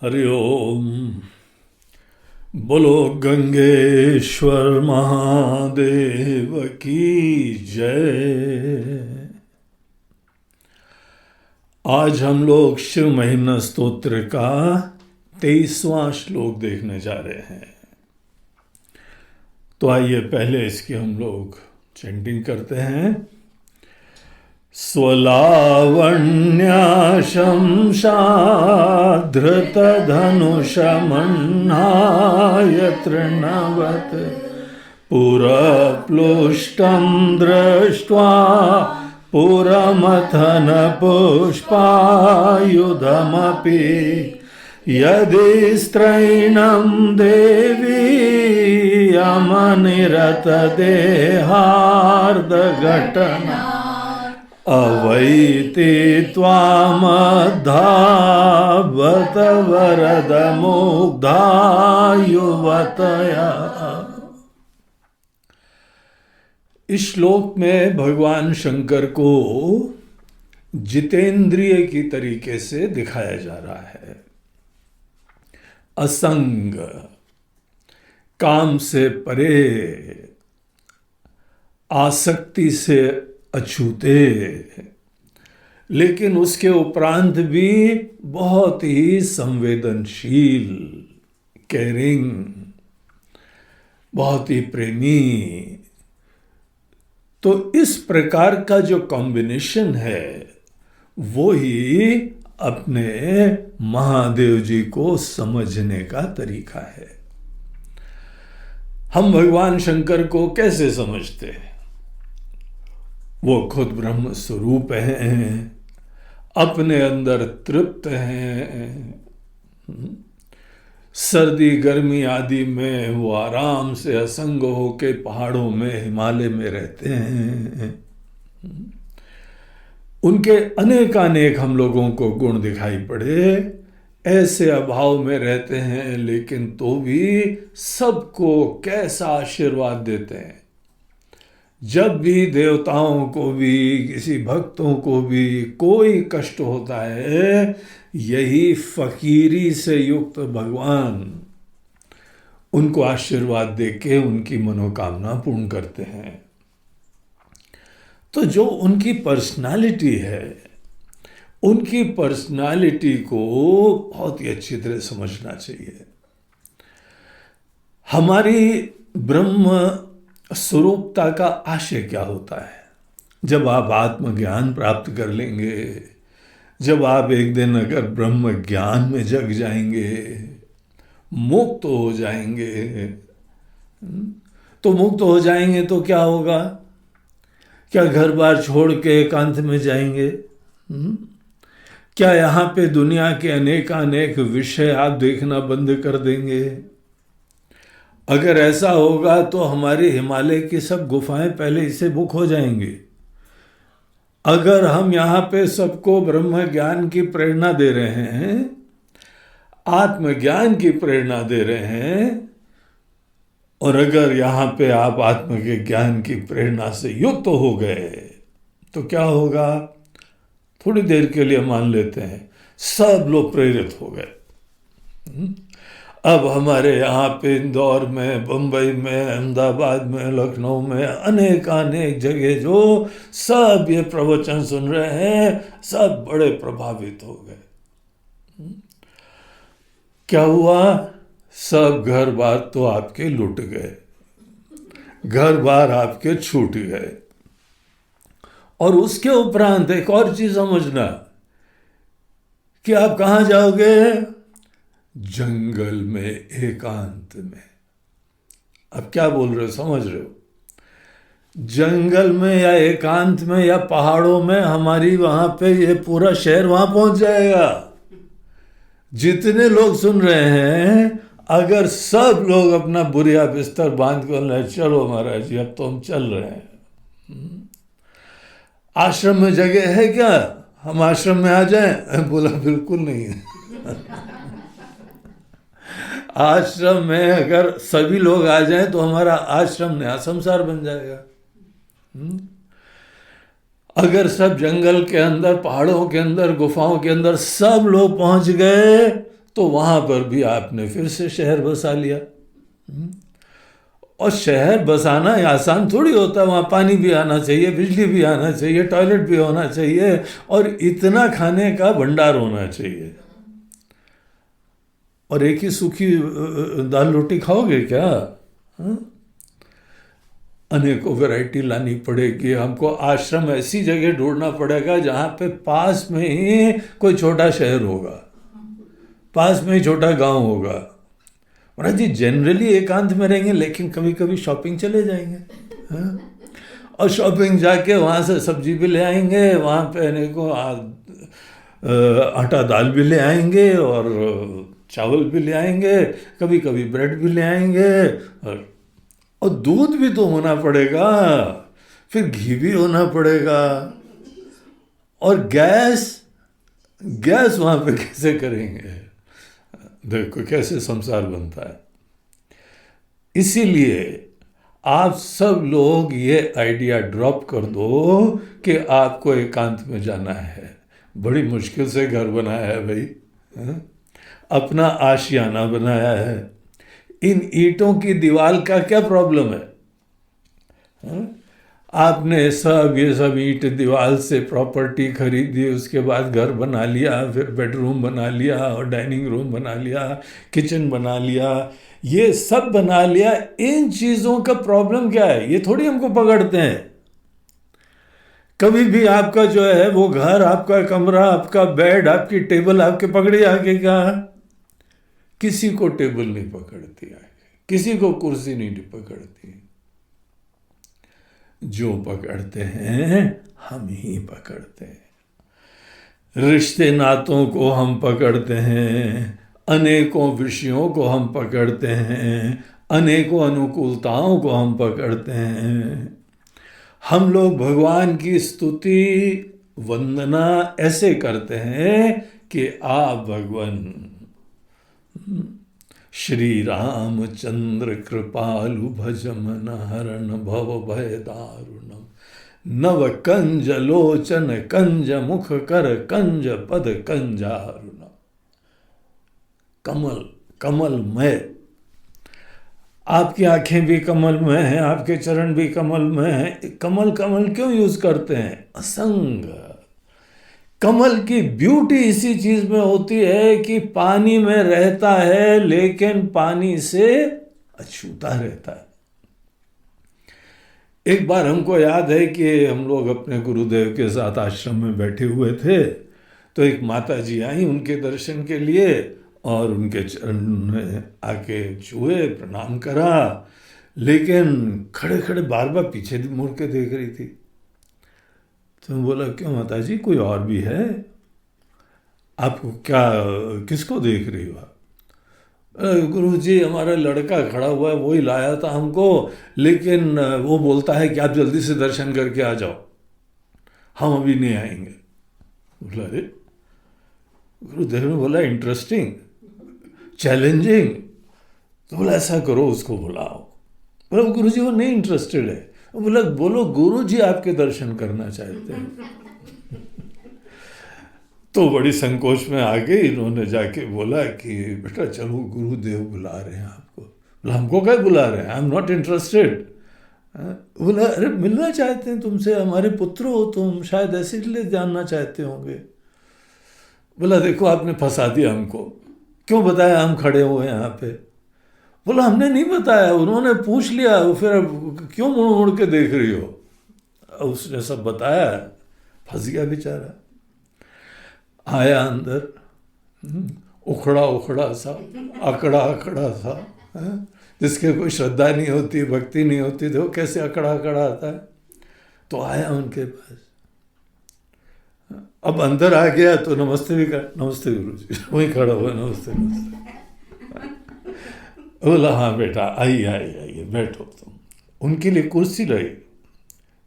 हरि ओम। बोलो गंगेश्वर महादेव की जय। आज हम लोग शिव महिम्न स्तोत्र का 23वां श्लोक देखने जा रहे हैं। तो आइए पहले इसकी हम लोग चैंटिंग करते हैं। स्वलावण्याशंशाधृतधनुषमह्नाय तृणवत् पुरप्लुष्टं दृष्ट्वा पुरमथनपुष्पायुधमपि यदि स्त्रैणं देवी अमनिरतदेहार्धघटना अवैति त्वामद्धावत वरदमुग्धा युवतया। इस श्लोक में भगवान शंकर को जितेंद्रिय की तरीके से दिखाया जा रहा है। असंग, काम से परे, आसक्ति से अछूते, लेकिन उसके उपरांत भी बहुत ही संवेदनशील, केयरिंग, बहुत ही प्रेमी। तो इस प्रकार का जो कॉम्बिनेशन है वो ही अपने महादेव जी को समझने का तरीका है। हम भगवान शंकर को कैसे समझते हैं? वो खुद ब्रह्म स्वरूप हैं, अपने अंदर तृप्त हैं। सर्दी गर्मी आदि में वो आराम से असंग होके पहाड़ों में, हिमालय में रहते हैं। उनके अनेकानेक हम लोगों को गुण दिखाई पड़े, ऐसे अभाव में रहते हैं, लेकिन तो भी सबको कैसा आशीर्वाद देते हैं। जब भी देवताओं को भी, किसी भक्तों को भी कोई कष्ट होता है, यही फकीरी से युक्त भगवान उनको आशीर्वाद देके उनकी मनोकामना पूर्ण करते हैं। तो जो उनकी पर्सनालिटी है, उनकी पर्सनालिटी को बहुत ही अच्छी तरह समझना चाहिए। हमारी ब्रह्म स्वरूपता का आशय क्या होता है? जब आप आत्मज्ञान प्राप्त कर लेंगे, जब आप एक दिन अगर ब्रह्म ज्ञान में जग जाएंगे, मुक्त हो जाएंगे, तो मुक्त हो जाएंगे तो क्या होगा? क्या घर बार छोड़ के एकांत में जाएंगे? क्या यहाँ पे दुनिया के अनेकानेक विषय आप देखना बंद कर देंगे? अगर ऐसा होगा तो हमारे हिमालय की सब गुफाएं पहले ही बुक हो जाएंगी। अगर हम यहाँ पे सबको ब्रह्म ज्ञान की प्रेरणा दे रहे हैं, आत्मज्ञान की प्रेरणा दे रहे हैं, और अगर यहाँ पे आप आत्म के ज्ञान की प्रेरणा से युक्त हो गए तो क्या होगा? थोड़ी देर के लिए मान लेते हैं सब लोग प्रेरित हो गए। अब हमारे यहाँ पे इंदौर में, बम्बई में, अहमदाबाद में, लखनऊ में, अनेकानेक जगह जो सब ये प्रवचन सुन रहे हैं, सब बड़े प्रभावित हो गए। क्या हुआ? सब घर बार तो आपके लुट गए, घर बार आपके छूट गए। और उसके उपरांत एक और चीज समझना कि आप कहाँ जाओगे? जंगल में, एकांत में। अब क्या बोल रहे हो? समझ रहे हो? जंगल में या एकांत में या पहाड़ों में, हमारी वहां पे ये पूरा शहर वहां पहुंच जाएगा। जितने लोग सुन रहे हैं, अगर सब लोग अपना बुरिया बिस्तर बांध कर चलो महाराज जी, अब तो हम चल रहे हैं। आश्रम में जगह है क्या? हम आश्रम में आ जाएं? बोला बिल्कुल नहीं है। आश्रम में अगर सभी लोग आ जाएं तो हमारा आश्रम नया संसार बन जाएगा। अगर सब जंगल के अंदर, पहाड़ों के अंदर, गुफाओं के अंदर सब लोग पहुंच गए तो वहाँ पर भी आपने फिर से शहर बसा लिया। और शहर बसाना आसान थोड़ी होता है, वहाँ पानी भी आना चाहिए, बिजली भी आना चाहिए, टॉयलेट भी होना चाहिए, और इतना खाने का भंडार होना चाहिए। और एक ही सूखी दाल रोटी खाओगे क्या? हाँ? अनेकों वैरायटी लानी पड़ेगी, हमको आश्रम ऐसी जगह ढूंढना पड़ेगा जहाँ पे पास में ही कोई छोटा शहर होगा, पास में ही छोटा गांव होगा। महाराज जी जनरली एकांत में रहेंगे, लेकिन कभी कभी शॉपिंग चले जाएंगे। हाँ? और शॉपिंग जाके वहाँ से सब्जी भी ले आएंगे, वहाँ पे अनेकों आटा दाल भी ले आएंगे, और चावल भी ले आएंगे, कभी कभी ब्रेड भी ले आएंगे, और दूध भी तो होना पड़ेगा, फिर घी भी होना पड़ेगा। और गैस वहाँ पे कैसे करेंगे? देखो कैसे संसार बनता है। इसीलिए आप सब लोग ये आइडिया ड्रॉप कर दो कि आपको एकांत में जाना है। बड़ी मुश्किल से घर बनाया है भाई, हाँ? अपना आशियाना बनाया है। इन ईंटों की दीवार का क्या प्रॉब्लम है? हाँ? आपने ये सब ईंट दीवार से प्रॉपर्टी खरीदी, उसके बाद घर बना लिया, फिर बेडरूम बना लिया, और डाइनिंग रूम बना लिया, किचन बना लिया, ये सब बना लिया। इन चीज़ों का प्रॉब्लम क्या है? ये थोड़ी हमको पकड़ते हैं। कभी भी आपका जो है वो घर, आपका कमरा, आपका बेड, आपकी टेबल आपके पकड़े आके क्या? किसी को टेबल नहीं पकड़ती आगे, किसी को कुर्सी नहीं पकड़ती। जो पकड़ते हैं हम ही पकड़ते हैं। रिश्ते नातों को हम पकड़ते हैं, अनेकों विषयों को हम पकड़ते हैं, अनेकों अनुकूलताओं को हम पकड़ते हैं। हम लोग भगवान की स्तुति वंदना ऐसे करते हैं कि आप भगवान श्री रामचंद्र कृपालु भज मन हरण भव भय दारुणम, नव कंज लोचन कंज मुख कर कंज पद कंजारुणम। कमल कमलमय, आपकी आंखें भी कमलमय हैं, आपके चरण भी कमलमय हैं। कमल कमल क्यों यूज करते हैं? असंग। कमल की ब्यूटी इसी चीज में होती है कि पानी में रहता है, लेकिन पानी से अछूता रहता है। एक बार हमको याद है कि हम लोग अपने गुरुदेव के साथ आश्रम में बैठे हुए थे, तो एक माता जी आई उनके दर्शन के लिए, और उनके चरण में आके छुए, प्रणाम करा, लेकिन खड़े खड़े बार बार पीछे मुड़ के देख रही थी। तो बोला, क्यों माता जी, कोई और भी है? आपको क्या, किसको देख रही हो? गुरु जी हमारा लड़का खड़ा हुआ है, वही लाया था हमको, लेकिन वो बोलता है कि आप जल्दी से दर्शन करके आ जाओ, हम अभी नहीं आएंगे। बोला, अरे गुरुदेव ने बोला इंटरेस्टिंग, चैलेंजिंग। तो बोला ऐसा करो, उसको बुलाओ। बोला गुरु जी वो नहीं इंटरेस्टेड है। बोला बोलो गुरु जी आपके दर्शन करना चाहते हैं। तो बड़ी संकोच में आ गई, इन्होंने जाके बोला कि बेटा चलो गुरुदेव बुला रहे हैं आपको। बोला हमको क्या बुला रहे हैं, आई एम नॉट इंटरेस्टेड। बोला अरे मिलना चाहते हैं तुमसे, हमारे पुत्र हो तुम, शायद ऐसे इसलिए जानना चाहते होंगे। बोला देखो आपने फंसा दिया हमको, क्यों बताया हम खड़े हुए यहाँ पे? बोला हमने नहीं बताया, उन्होंने पूछ लिया, फिर क्यों मुड़ मुड़ के देख रही हो? उसने सब बताया, फंस गया बेचारा। आया अंदर, उखड़ा उखड़ा सा, अकड़ा अकड़ा सा, जिसके कोई श्रद्धा नहीं होती, भक्ति नहीं होती, देखो कैसे अकड़ा अकड़ा आता है। तो आया उनके पास, अब अंदर आ गया तो नमस्ते भी कर, नमस्ते गुरु जी, वहीं खड़ा हुआ, नमस्ते नमस्ते। बोला हाँ बेटा आइए आइए आइए बैठो तुम। उनके लिए कुर्सी लाई,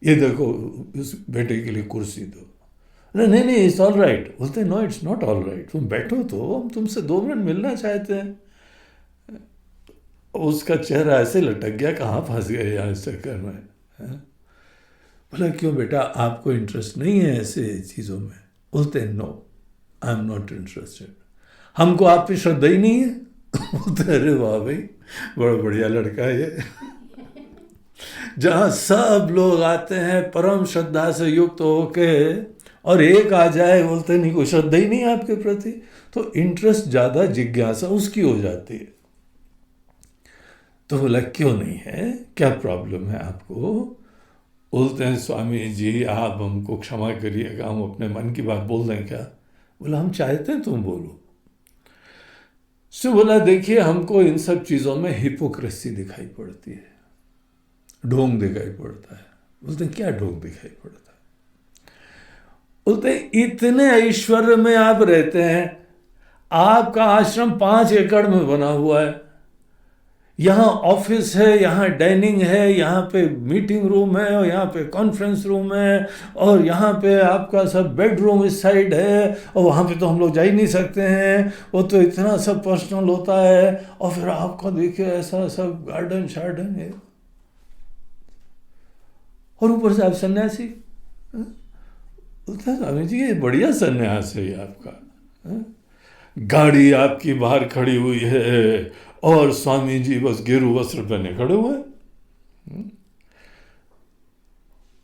ये देखो इस बेटे के लिए कुर्सी दो। नहीं नहीं इट्स ऑल राइट। बोलते no it's not all right, तुम बैठो तो, हम तुमसे 2 मिनट मिलना चाहते हैं। उसका चेहरा ऐसे लटक गया, कहाँ फंस गए यहाँ इस चक्कर में। बोला क्यों बेटा आपको इंटरेस्ट नहीं है ऐसे चीज़ों में? बोलते no I am not interested. हमको आप पे श्रद्धा ही नहीं है। बोलते अरे वाह भाई, बड़ा बढ़िया लड़का है ये। जहाँ सब लोग आते हैं परम श्रद्धा से युक्त होके, और एक आ जाए बोलते नहीं कोई श्रद्धा ही नहीं है आपके प्रति, तो इंटरेस्ट ज़्यादा, जिज्ञासा उसकी हो जाती है। तो बोला क्यों नहीं है, क्या प्रॉब्लम है आपको? बोलते हैं स्वामी जी आप हमको क्षमा करिएगा, हम अपने मन की बात बोल दें क्या? बोला हम चाहते हैं तुम बोलो। सो बोला देखिए हमको इन सब चीज़ों में हिपोक्रेसी दिखाई पड़ती है, ढोंग दिखाई पड़ता है। बोलते हैं क्या ढोंग दिखाई पड़ता है? बोलते हैं इतने ऐश्वर्य में आप रहते हैं, आपका आश्रम 5 एकड़ में बना हुआ है, यहाँ ऑफिस है, यहाँ डाइनिंग है, यहाँ पे मीटिंग रूम है, और यहाँ पे कॉन्फ्रेंस रूम है, और यहाँ पे आपका सब बेडरूम इस साइड है, और वहाँ पे तो हम लोग जा ही नहीं सकते हैं, वो तो इतना सब पर्सनल होता है, और फिर आपका देखिए ऐसा सब गार्डन शार्डन है, और ऊपर से आप सन्यासी। स्वामी जी ये बढ़िया सन्यास है ये आपका। गाड़ी आपकी बाहर खड़ी हुई है और स्वामी जी बस गेरू वस्त्र पहने खड़े हुए हैं।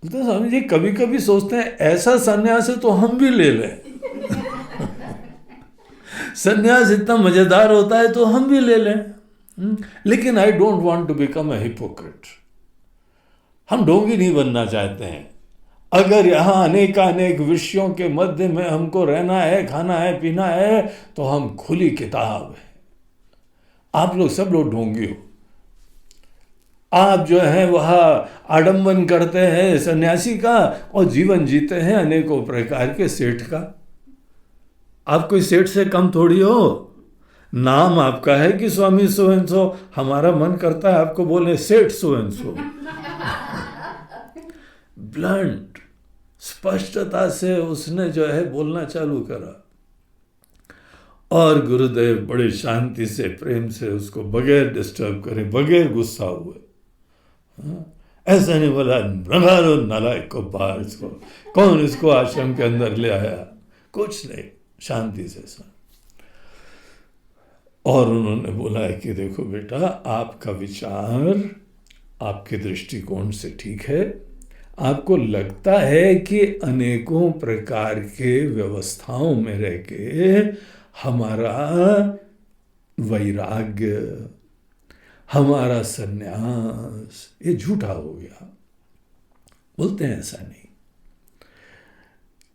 तो स्वामी जी कभी कभी सोचते हैं ऐसा सन्यास है तो हम भी ले लें। सन्यास इतना मजेदार होता है तो हम भी ले लें। लेकिन I don't want to become a hypocrite. हम ढोंगी नहीं बनना चाहते हैं। अगर यहाँ अनेक विषयों के मध्य में हमको रहना है, खाना है, पीना है, तो हम खुली किताब है। आप लोग सब लोग ढोंगी हो। आप जो है वह आडंबन करते हैं सन्यासी का और जीवन जीते हैं अनेकों प्रकार के सेठ का। आप कोई सेठ से कम थोड़ी हो। नाम आपका है कि स्वामी सो एंड सो, हमारा मन करता है आपको बोले सेठ सो एंड सो। ब्लंट स्पष्टता से उसने जो है बोलना चालू करा, और गुरुदेव बड़े शांति से प्रेम से उसको बगैर डिस्टर्ब करे, बगैर गुस्सा हुए, ऐसा नहीं बोला निकालो नालायक को बाहर, इसको कौन इसको आश्रम के अंदर ले आया, कुछ नहीं, शांति से सुन। और उन्होंने बोला कि देखो बेटा आपका विचार आपके दृष्टिकोण से ठीक है, आपको लगता है कि अनेकों प्रकार के व्यवस्थाओं में रह के हमारा वैराग्य, हमारा सन्यास ये झूठा हो गया। बोलते हैं ऐसा नहीं,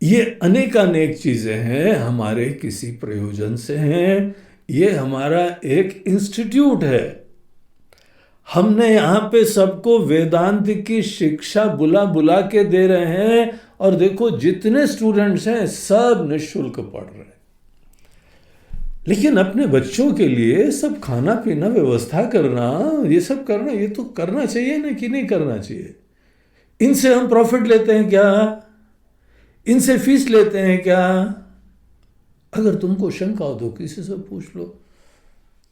ये अनेक चीजें हैं, हमारे किसी प्रयोजन से हैं। ये हमारा एक इंस्टीट्यूट है। हमने यहाँ पे सबको वेदांत की शिक्षा बुला बुला के दे रहे हैं, और देखो जितने स्टूडेंट्स हैं सब निःशुल्क पढ़ रहे हैं। लेकिन अपने बच्चों के लिए सब खाना पीना व्यवस्था करना, ये सब करना, ये तो करना चाहिए ना कि नहीं करना चाहिए? इनसे हम प्रॉफिट लेते हैं क्या? इनसे फीस लेते हैं क्या? अगर तुमको शंका हो तो किसी से पूछ लो।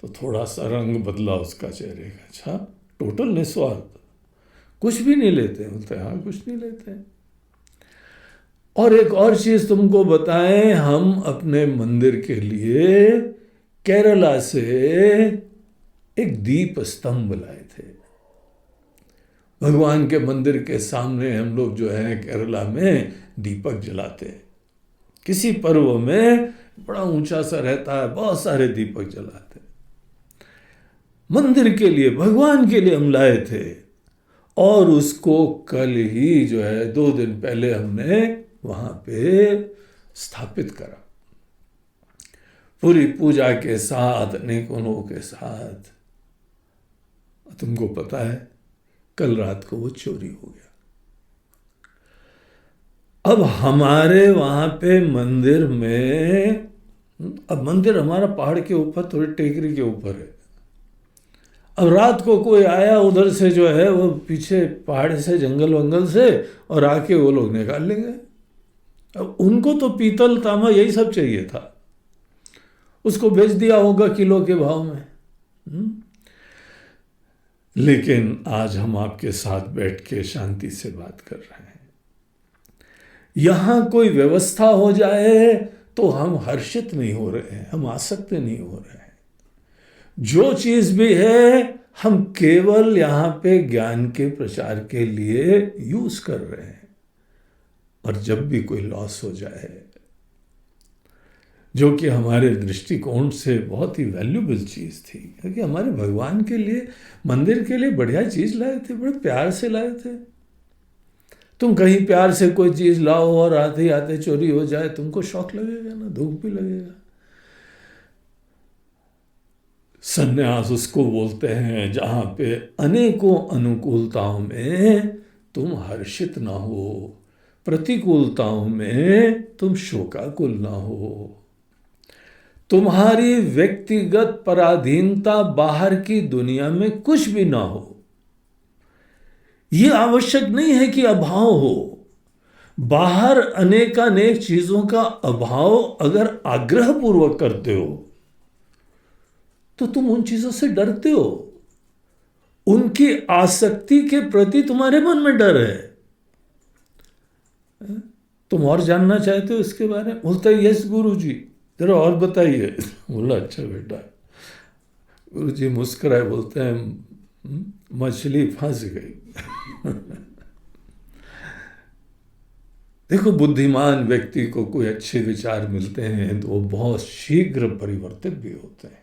तो थोड़ा सा रंग बदला उसका चेहरे का। अच्छा, टोटल निस्वार्थ, कुछ भी नहीं लेते? बोलते हाँ कुछ नहीं लेते। और एक और चीज तुमको बताएं, हम अपने मंदिर के लिए केरला से एक दीप स्तंभ लाए थे। भगवान के मंदिर के सामने हम लोग जो है केरला में दीपक जलाते हैं। किसी पर्व में बड़ा ऊंचा सा रहता है, बहुत सारे दीपक जलाते हैं। मंदिर के लिए, भगवान के लिए हम लाए थे, और उसको कल ही जो है 2 दिन पहले हमने वहां पे स्थापित करा, पूरी पूजा के साथ, अनेकों लोगों के साथ। तुमको पता है कल रात को वो चोरी हो गया। अब हमारे वहां पे मंदिर में, अब मंदिर हमारा पहाड़ के ऊपर, थोड़ी टेकरी के ऊपर है। अब रात को कोई आया उधर से जो है वो पीछे पहाड़ से, जंगल वंगल से, और आके वो लोग निकाल लेंगे। अब उनको तो पीतल तांबा यही सब चाहिए था, उसको बेच दिया होगा किलो के भाव में। लेकिन आज हम आपके साथ बैठ के शांति से बात कर रहे हैं। यहां कोई व्यवस्था हो जाए तो हम हर्षित नहीं हो रहे हैं, हम आसक्त नहीं हो रहे हैं। जो चीज भी है हम केवल यहाँ पे ज्ञान के प्रचार के लिए यूज कर रहे हैं। और जब भी कोई लॉस हो जाए, जो कि हमारे दृष्टिकोण से बहुत ही वैल्यूबल चीज थी, क्योंकि हमारे भगवान के लिए, मंदिर के लिए बढ़िया चीज लाए थे, बड़े प्यार से लाए थे। तुम कहीं प्यार से कोई चीज लाओ और आते आते चोरी हो जाए, तुमको शौक लगेगा ना, दुख भी लगेगा। संन्यास उसको बोलते हैं जहां पे अनेकों अनुकूलताओं में तुम हर्षित ना हो, प्रतिकूलताओं में तुम शोकाकुल ना हो। तुम्हारी व्यक्तिगत पराधीनता बाहर की दुनिया में कुछ भी ना हो। यह आवश्यक नहीं है कि अभाव हो। बाहर अनेकानेक चीजों का अभाव अगर आग्रह पूर्वक करते हो तो तुम उन चीजों से डरते हो। उनकी आसक्ति के प्रति तुम्हारे मन में डर है। तुम और जानना चाहते हो इसके बारे में? बोलता है यस गुरु जी, जरा और बताइए। बोला अच्छा बेटा। गुरु जी मुस्कुराए, बोलते हैं मछली फंस गई। देखो, बुद्धिमान व्यक्ति को कोई अच्छे विचार मिलते हैं तो वो बहुत शीघ्र परिवर्तित भी होते हैं,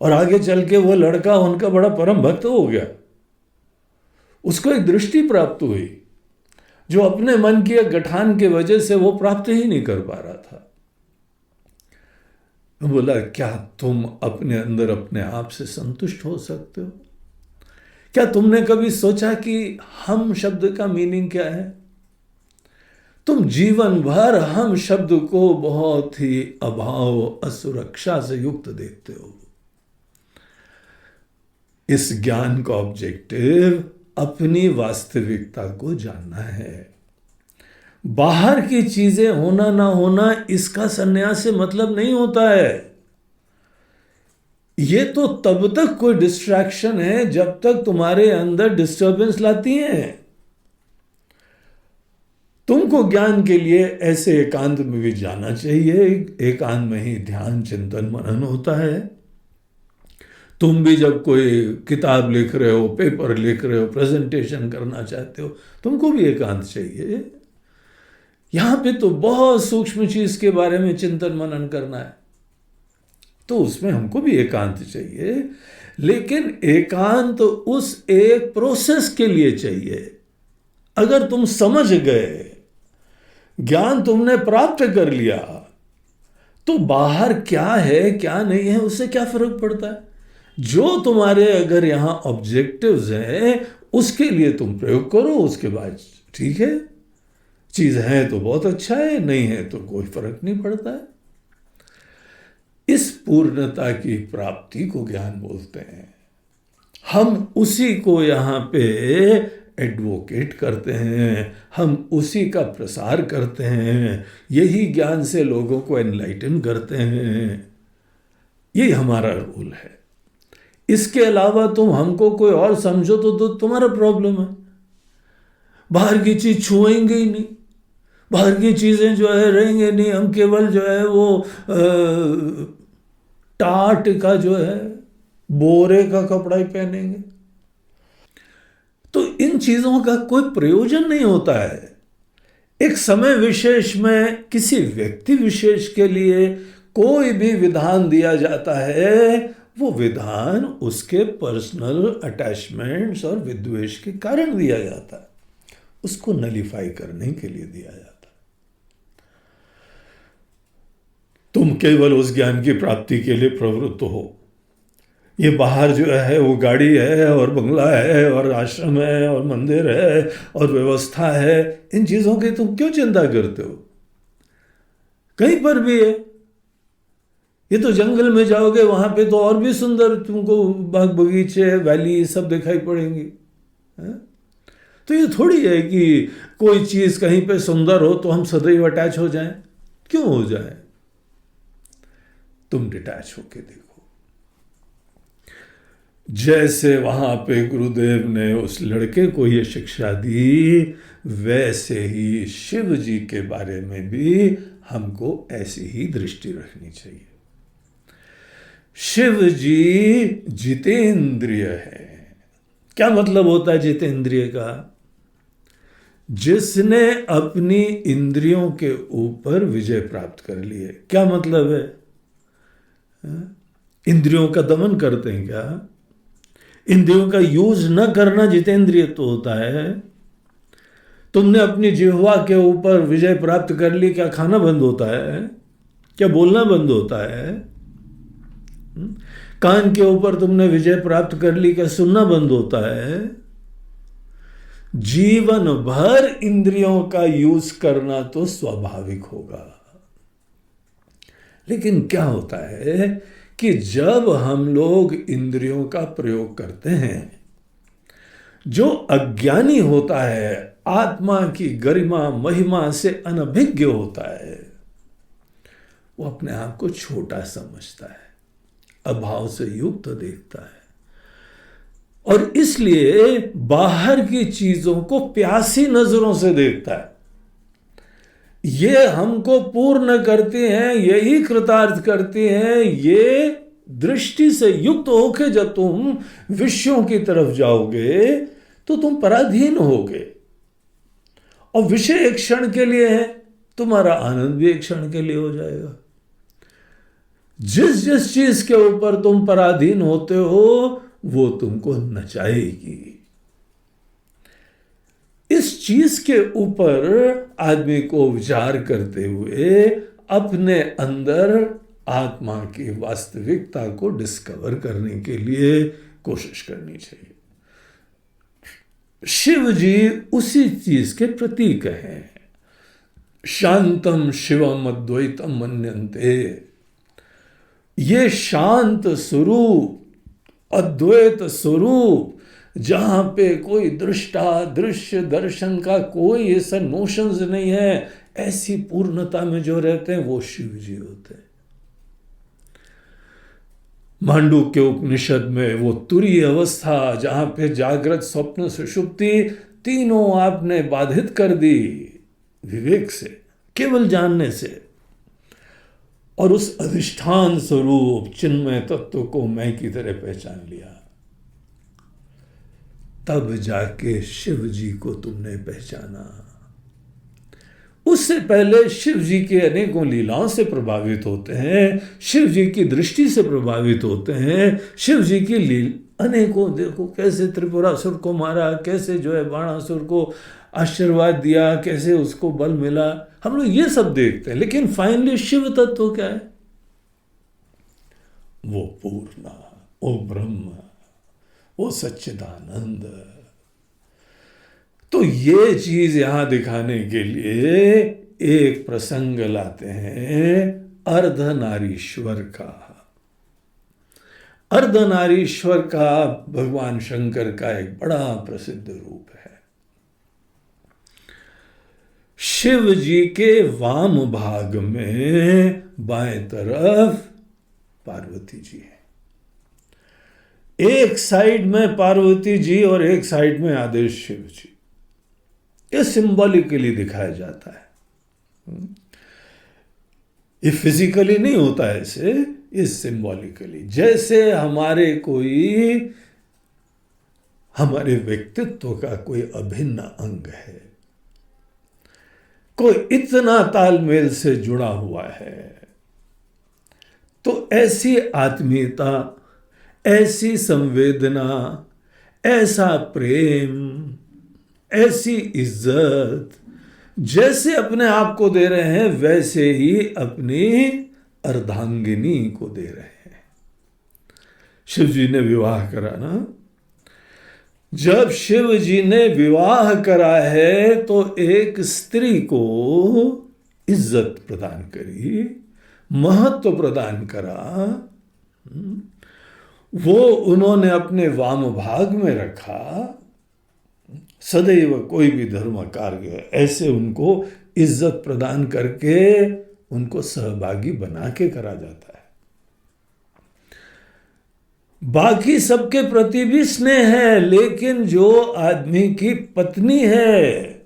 और आगे चल के वो लड़का उनका बड़ा परम भक्त हो गया। उसको एक दृष्टि प्राप्त हुई जो अपने मन की एक गठान की वजह से वो प्राप्त ही नहीं कर पा रहा था। बोला, क्या तुम अपने अंदर अपने आप से संतुष्ट हो सकते हो? क्या तुमने कभी सोचा कि हम शब्द का मीनिंग क्या है? तुम जीवन भर हम शब्द को बहुत ही अभाव, असुरक्षा से युक्त देखते हो। इस ज्ञान का ऑब्जेक्टिव अपनी वास्तविकता को जानना है। बाहर की चीजें होना ना होना इसका संन्यास से मतलब नहीं होता है। ये तो तब तक कोई डिस्ट्रैक्शन है जब तक तुम्हारे अंदर डिस्टरबेंस लाती हैं। तुमको ज्ञान के लिए ऐसे एकांत में भी जाना चाहिए। एकांत में ही ध्यान, चिंतन, मनन होता है। तुम भी जब कोई किताब लिख रहे हो, पेपर लिख रहे हो, प्रेजेंटेशन करना चाहते हो, तुमको भी एकांत चाहिए। यहां पे तो बहुत सूक्ष्म चीज के बारे में चिंतन मनन करना है, तो उसमें हमको भी एकांत चाहिए। लेकिन एकांत उस एक प्रोसेस के लिए चाहिए। अगर तुम समझ गए, ज्ञान तुमने प्राप्त कर लिया, तो बाहर क्या है क्या नहीं है उससे क्या फर्क पड़ता है? जो तुम्हारे अगर यहां ऑब्जेक्टिव्स हैं उसके लिए तुम प्रयोग करो। उसके बाद ठीक है, चीज है तो बहुत अच्छा है, नहीं है तो कोई फर्क नहीं पड़ता है। इस पूर्णता की प्राप्ति को ज्ञान बोलते हैं। हम उसी को यहाँ पे एडवोकेट करते हैं, हम उसी का प्रसार करते हैं। यही ज्ञान से लोगों को एनलाइटन करते हैं। यही हमारा रोल है। इसके अलावा तुम हमको कोई और समझो तो तुम्हारा प्रॉब्लम है। बाहर की चीज छुएंगे ही नहीं, बाहर की चीजें जो है रहेंगे नहीं। हम केवल जो है वो टाट का जो है बोरे का कपड़ा ही पहनेंगे, तो इन चीजों का कोई प्रयोजन नहीं होता है। एक समय विशेष में किसी व्यक्ति विशेष के लिए कोई भी विधान दिया जाता है, वो विधान उसके पर्सनल अटैचमेंट्स और विद्वेष के कारण दिया जाता है, उसको नलीफाई करने के लिए दिया जाता है। तुम केवल उस ज्ञान की प्राप्ति के लिए प्रवृत्त हो। ये बाहर जो है वो गाड़ी है और बंगला है और आश्रम है और मंदिर है और व्यवस्था है, इन चीजों की तुम क्यों चिंता करते हो? कहीं पर भी है। ये तो जंगल में जाओगे, वहां पे तो और भी सुंदर तुमको बाग बगीचे, वैली सब दिखाई पड़ेंगी है? तो ये थोड़ी है कि कोई चीज कहीं पे सुंदर हो तो हम सदैव अटैच हो जाएं। क्यों हो जाए? तुम डिटैच होके देखो। जैसे वहां पे गुरुदेव ने उस लड़के को ये शिक्षा दी, वैसे ही शिव जी के बारे में भी हमको ऐसी ही दृष्टि रखनी चाहिए। शिव जी जितेंद्रिय है। क्या मतलब होता है जितेंद्रिय का? जिसने अपनी इंद्रियों के ऊपर विजय प्राप्त कर ली है। क्या मतलब है? इंद्रियों का दमन करते हैं क्या? इंद्रियों का यूज न करना जितेंद्रिय तो होता है। तुमने अपनी जिह्वा के ऊपर विजय प्राप्त कर ली, क्या खाना बंद होता है? क्या बोलना बंद होता है? कान के ऊपर तुमने विजय प्राप्त कर ली, क्या सुनना बंद होता है? जीवन भर इंद्रियों का यूज करना तो स्वाभाविक होगा। लेकिन क्या होता है कि जब हम लोग इंद्रियों का प्रयोग करते हैं, जो अज्ञानी होता है, आत्मा की गरिमा महिमा से अनभिज्ञ होता है, वो अपने आप को छोटा समझता है, अभाव से युक्त देखता है, और इसलिए बाहर की चीजों को प्यासी नजरों से देखता है। ये हमको पूर्ण करती हैं, यही कृतार्थ करती हैं। ये दृष्टि से युक्त होके जब तुम विषयों की तरफ जाओगे तो तुम पराधीन होगे, और विषय एक क्षण के लिए है, तुम्हारा आनंद भी एक क्षण के लिए हो जाएगा। जिस जिस चीज के ऊपर तुम पराधीन होते हो वो तुमको नचाएगी। इस चीज के ऊपर आदमी को विचार करते हुए अपने अंदर आत्मा की वास्तविकता को डिस्कवर करने के लिए कोशिश करनी चाहिए। शिव जी उसी चीज के प्रतीक हैं। शांतम शिवम अद्वैतम मन्यन्ते। ये शांत स्वरूप, अद्वैत स्वरूप, जहां पे कोई दृष्टा दृश्य दर्शन का कोई ऐसा नोशंस नहीं है, ऐसी पूर्णता में जो रहते हैं वो शिव जी होते हैं। मांडूक्य उपनिषद में वो तुरीय अवस्था, जहां पे जागृत स्वप्न सुषुप्ति तीनों आपने बाधित कर दी विवेक से, केवल जानने से, और उस अधिष्ठान स्वरूप चिन्मय तत्व को मैं की तरह पहचान लिया, तब जाके शिव जी को तुमने पहचाना। उससे पहले शिव जी के अनेकों लीलाओं से प्रभावित होते हैं, शिव जी की दृष्टि से प्रभावित होते हैं। शिव जी की अनेकों, देखो कैसे त्रिपुरासुर को मारा, कैसे जो है बाणासुर को आशीर्वाद दिया, कैसे उसको बल मिला, हम लोग ये सब देखते हैं। लेकिन फाइनली शिव तत्व क्या है? वो पूर्णा, वो ब्रह्म, वो सच्चिदानंद। तो ये चीज यहां दिखाने के लिए एक प्रसंग लाते हैं अर्धनारीश्वर का। अर्धनारीश्वर का भगवान शंकर का एक बड़ा प्रसिद्ध रूप है। शिव जी के वाम भाग में बाएं तरफ पार्वती जी है। एक साइड में पार्वती जी और एक साइड में आदेश शिव जी। ये सिंबॉलिकली दिखाया जाता है। ये फिजिकली नहीं होता है ऐसे, ये सिंबॉलिकली, जैसे हमारे व्यक्तित्व का कोई अभिन्न अंग है, कोई इतना तालमेल से जुड़ा हुआ है। तो ऐसी आत्मीयता, ऐसी संवेदना, ऐसा प्रेम, ऐसी इज्जत जैसे अपने आप को दे रहे हैं, वैसे ही अपनी अर्धांगिनी को दे रहे हैं। शिव जी ने विवाह करा ना, जब शिव जी ने विवाह करा है तो एक स्त्री को इज्जत प्रदान करी, महत्व प्रदान करा, वो उन्होंने अपने वाम भाग में रखा। सदैव कोई भी धर्म कार्य ऐसे उनको इज्जत प्रदान करके उनको सहभागी बना के करा जाता है। बाकी सबके प्रति भी स्नेह है, लेकिन जो आदमी की पत्नी है,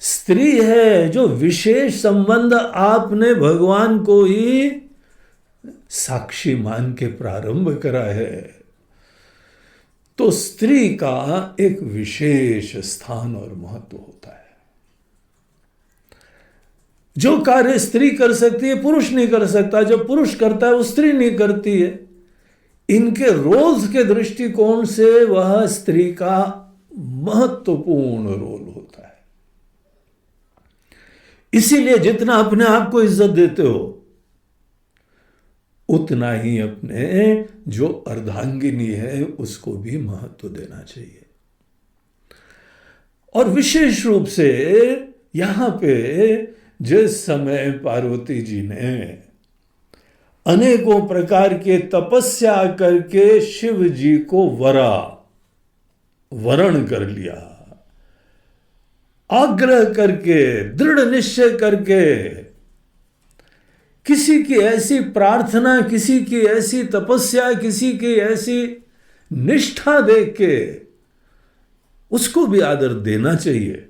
स्त्री है जो विशेष संबंध आपने भगवान को ही साक्षी मान के प्रारंभ करा है, तो स्त्री का एक विशेष स्थान और महत्व होता है। जो कार्य स्त्री कर सकती है पुरुष नहीं कर सकता, जो पुरुष करता है वो स्त्री नहीं करती है। इनके रोल्स के दृष्टिकोण से वह स्त्री का महत्वपूर्ण रोल होता है। इसीलिए जितना अपने आप को इज्जत देते हो उतना ही अपने जो अर्धांगिनी है उसको भी महत्व देना चाहिए। और विशेष रूप से यहां पे जिस समय पार्वती जी ने अनेकों प्रकार के तपस्या करके शिव जी को वरण कर लिया, आग्रह करके दृढ़ निश्चय करके, किसी की ऐसी प्रार्थना, किसी की ऐसी तपस्या, किसी की ऐसी निष्ठा देख के उसको भी आदर देना चाहिए।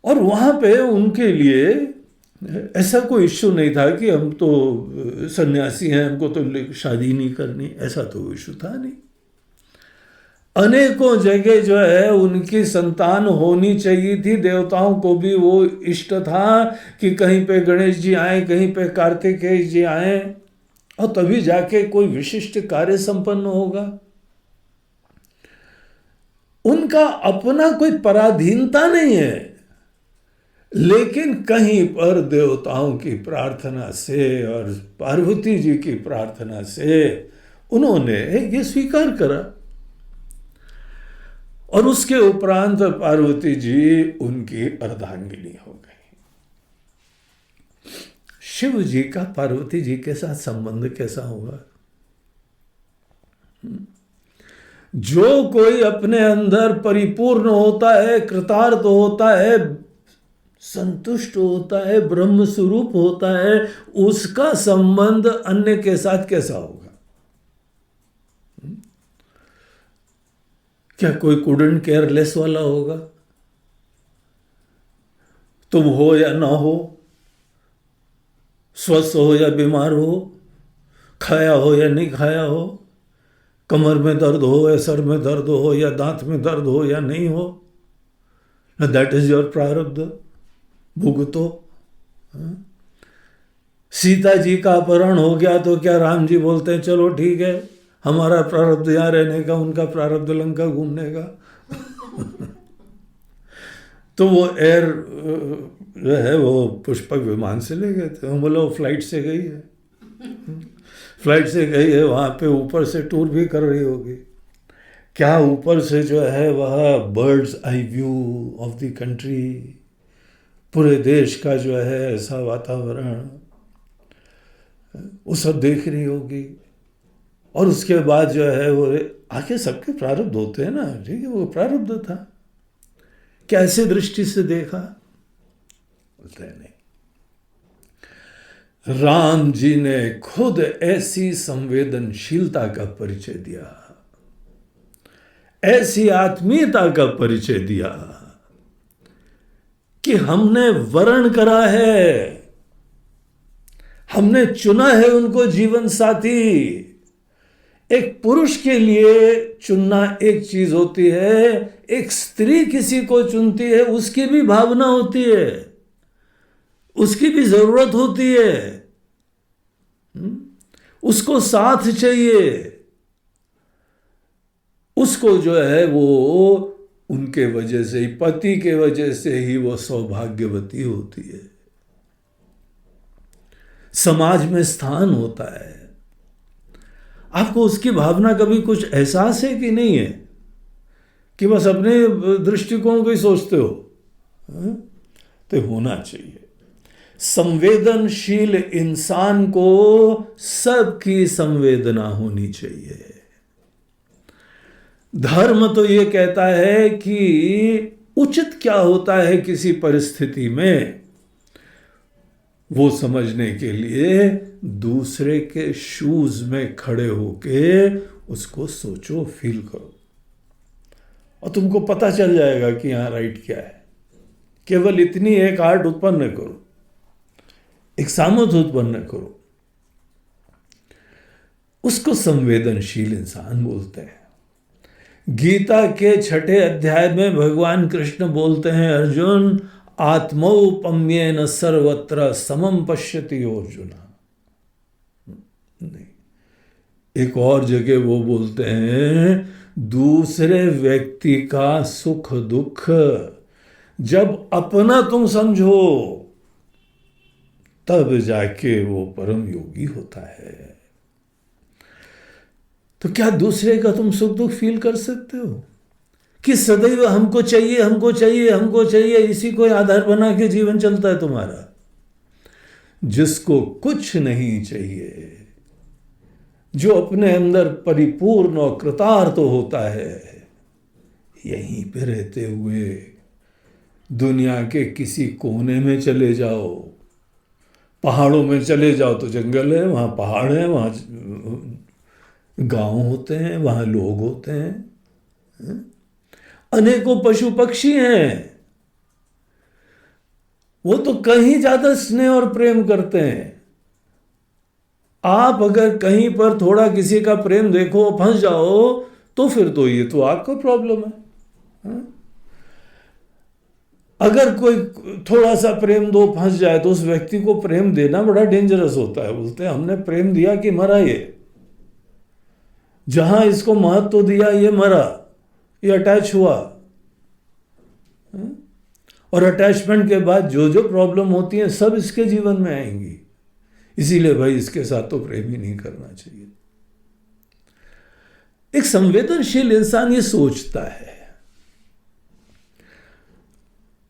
और वहां पे उनके लिए ऐसा कोई इश्यू नहीं था कि हम तो सन्यासी हैं, हमको तो शादी नहीं करनी, ऐसा तो इश्यू था नहीं। अनेकों जगह जो है उनकी संतान होनी चाहिए थी। देवताओं को भी वो इष्ट था कि कहीं पे गणेश जी आए, कहीं पे कार्तिकेय जी आए, और तभी जाके कोई विशिष्ट कार्य संपन्न होगा। उनका अपना कोई पराधीनता नहीं है, लेकिन कहीं पर देवताओं की प्रार्थना से और पार्वती जी की प्रार्थना से उन्होंने ये स्वीकार करा। और उसके उपरांत पार्वती जी उनकी अर्धांगिनी हो गई। शिव जी का पार्वती जी के साथ संबंध कैसा होगा? जो कोई अपने अंदर परिपूर्ण होता है, कृतार्थ होता है, संतुष्ट होता है, ब्रह्म स्वरूप होता है, उसका संबंध अन्य के साथ कैसा होगा? क्या कोई कुडन केयरलेस वाला होगा? तुम हो या ना हो, स्वस्थ हो या बीमार हो, खाया हो या नहीं खाया हो, कमर में दर्द हो या सर में दर्द हो या दांत में दर्द हो या नहीं हो, दैट इज योर प्रारब्ध, भुगतो। सीता जी का अपहरण हो गया तो क्या राम जी बोलते हैं चलो ठीक है, हमारा प्रारब्ध यहाँ रहने का, उनका प्रारब्ध लंका घूमने का? तो वो एयर जो है वो पुष्पक विमान से ले गए थे। हम बोला वो फ्लाइट से गई है, फ्लाइट से गई है, वहाँ पे ऊपर से टूर भी कर रही होगी। क्या ऊपर से जो है वह birds eye view of the country, पूरे देश का जो है ऐसा वातावरण वो सब देख रही होगी। और उसके बाद जो है वो आगे सबके प्रारब्ध होते हैं ना, ठीक है, वो प्रारब्ध था। कैसे दृष्टि से देखा? बोलते हैं नहीं। राम जी ने खुद ऐसी संवेदनशीलता का परिचय दिया, ऐसी आत्मीयता का परिचय दिया कि हमने वरण करा है, हमने चुना है उनको जीवन साथी। एक पुरुष के लिए चुनना एक चीज होती है, एक स्त्री किसी को चुनती है, उसकी भी भावना होती है, उसकी भी जरूरत होती है, उसको साथ चाहिए, उसको जो है वो उनके वजह से ही, पति के वजह से ही वो सौभाग्यवती होती है, समाज में स्थान होता है। आपको उसकी भावना कभी कुछ एहसास है कि नहीं है कि बस अपने दृष्टिकोण को ही सोचते हो? तो होना चाहिए। संवेदनशील इंसान को सबकी संवेदना होनी चाहिए। धर्म तो ये कहता है कि उचित क्या होता है किसी परिस्थिति में, वो समझने के लिए दूसरे के शूज में खड़े होके उसको सोचो, फील करो। और तुमको पता चल जाएगा कि यहाँ राइट क्या है। केवल इतनी एक आर्ट उत्पन्न करो, एक सामर्थ्य उत्पन्न करो, उसको संवेदनशील इंसान बोलते हैं। गीता के 6 अध्याय में भगवान कृष्ण बोलते हैं, अर्जुन आत्मौपम्येन सर्वत्र समम पश्यति अर्जुन। नहीं, एक और जगह वो बोलते हैं, दूसरे व्यक्ति का सुख दुख जब अपना तुम समझो तब जाके वो परम योगी होता है। तो क्या दूसरे का तुम सुख दुख फील कर सकते हो कि सदैव हमको चाहिए, हमको चाहिए, हमको चाहिए, इसी को आधार बना के जीवन चलता है तुम्हारा? जिसको कुछ नहीं चाहिए, जो अपने अंदर परिपूर्ण और कृतार्थ होता है, यहीं पे रहते हुए दुनिया के किसी कोने में चले जाओ, पहाड़ों में चले जाओ तो जंगल है, वहाँ पहाड़ है, वहाँ गांव होते हैं, वहाँ लोग होते हैं, अनेकों पशु पक्षी हैं, वो तो कहीं ज्यादा स्नेह और प्रेम करते हैं। आप अगर कहीं पर थोड़ा किसी का प्रेम देखो, फंस जाओ, तो फिर तो ये तो आपका प्रॉब्लम है, हा? अगर कोई थोड़ा सा प्रेम दो, फंस जाए, तो उस व्यक्ति को प्रेम देना बड़ा डेंजरस होता है। बोलते हैं हमने प्रेम दिया कि मरा ये, जहां इसको महत्व दिया ये मरा, ये अटैच हुआ, और अटैचमेंट के बाद जो जो प्रॉब्लम होती है सब इसके जीवन में आएंगी। इसीलिए भाई इसके साथ तो प्रेम ही नहीं करना चाहिए। एक संवेदनशील इंसान ये सोचता है।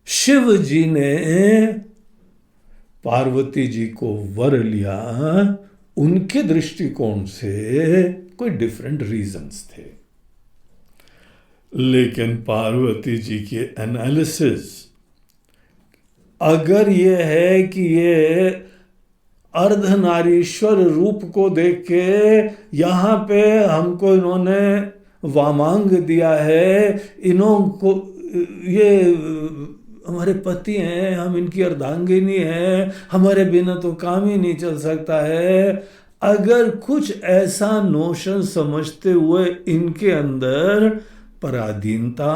शिव जी ने पार्वती जी को वर लिया, उनके दृष्टिकोण से कोई डिफरेंट रीजंस थे, लेकिन पार्वती जी के एनालिसिस अगर ये है कि ये अर्धनारीश्वर रूप को देख के यहाँ पे हमको इन्होंने वामांग दिया है, इन्होंने ये हमारे पति हैं, हम इनकी अर्धांगिनी हैं, हमारे बिना तो काम ही नहीं चल सकता है, अगर कुछ ऐसा नोशन समझते हुए इनके अंदर पराधीनता,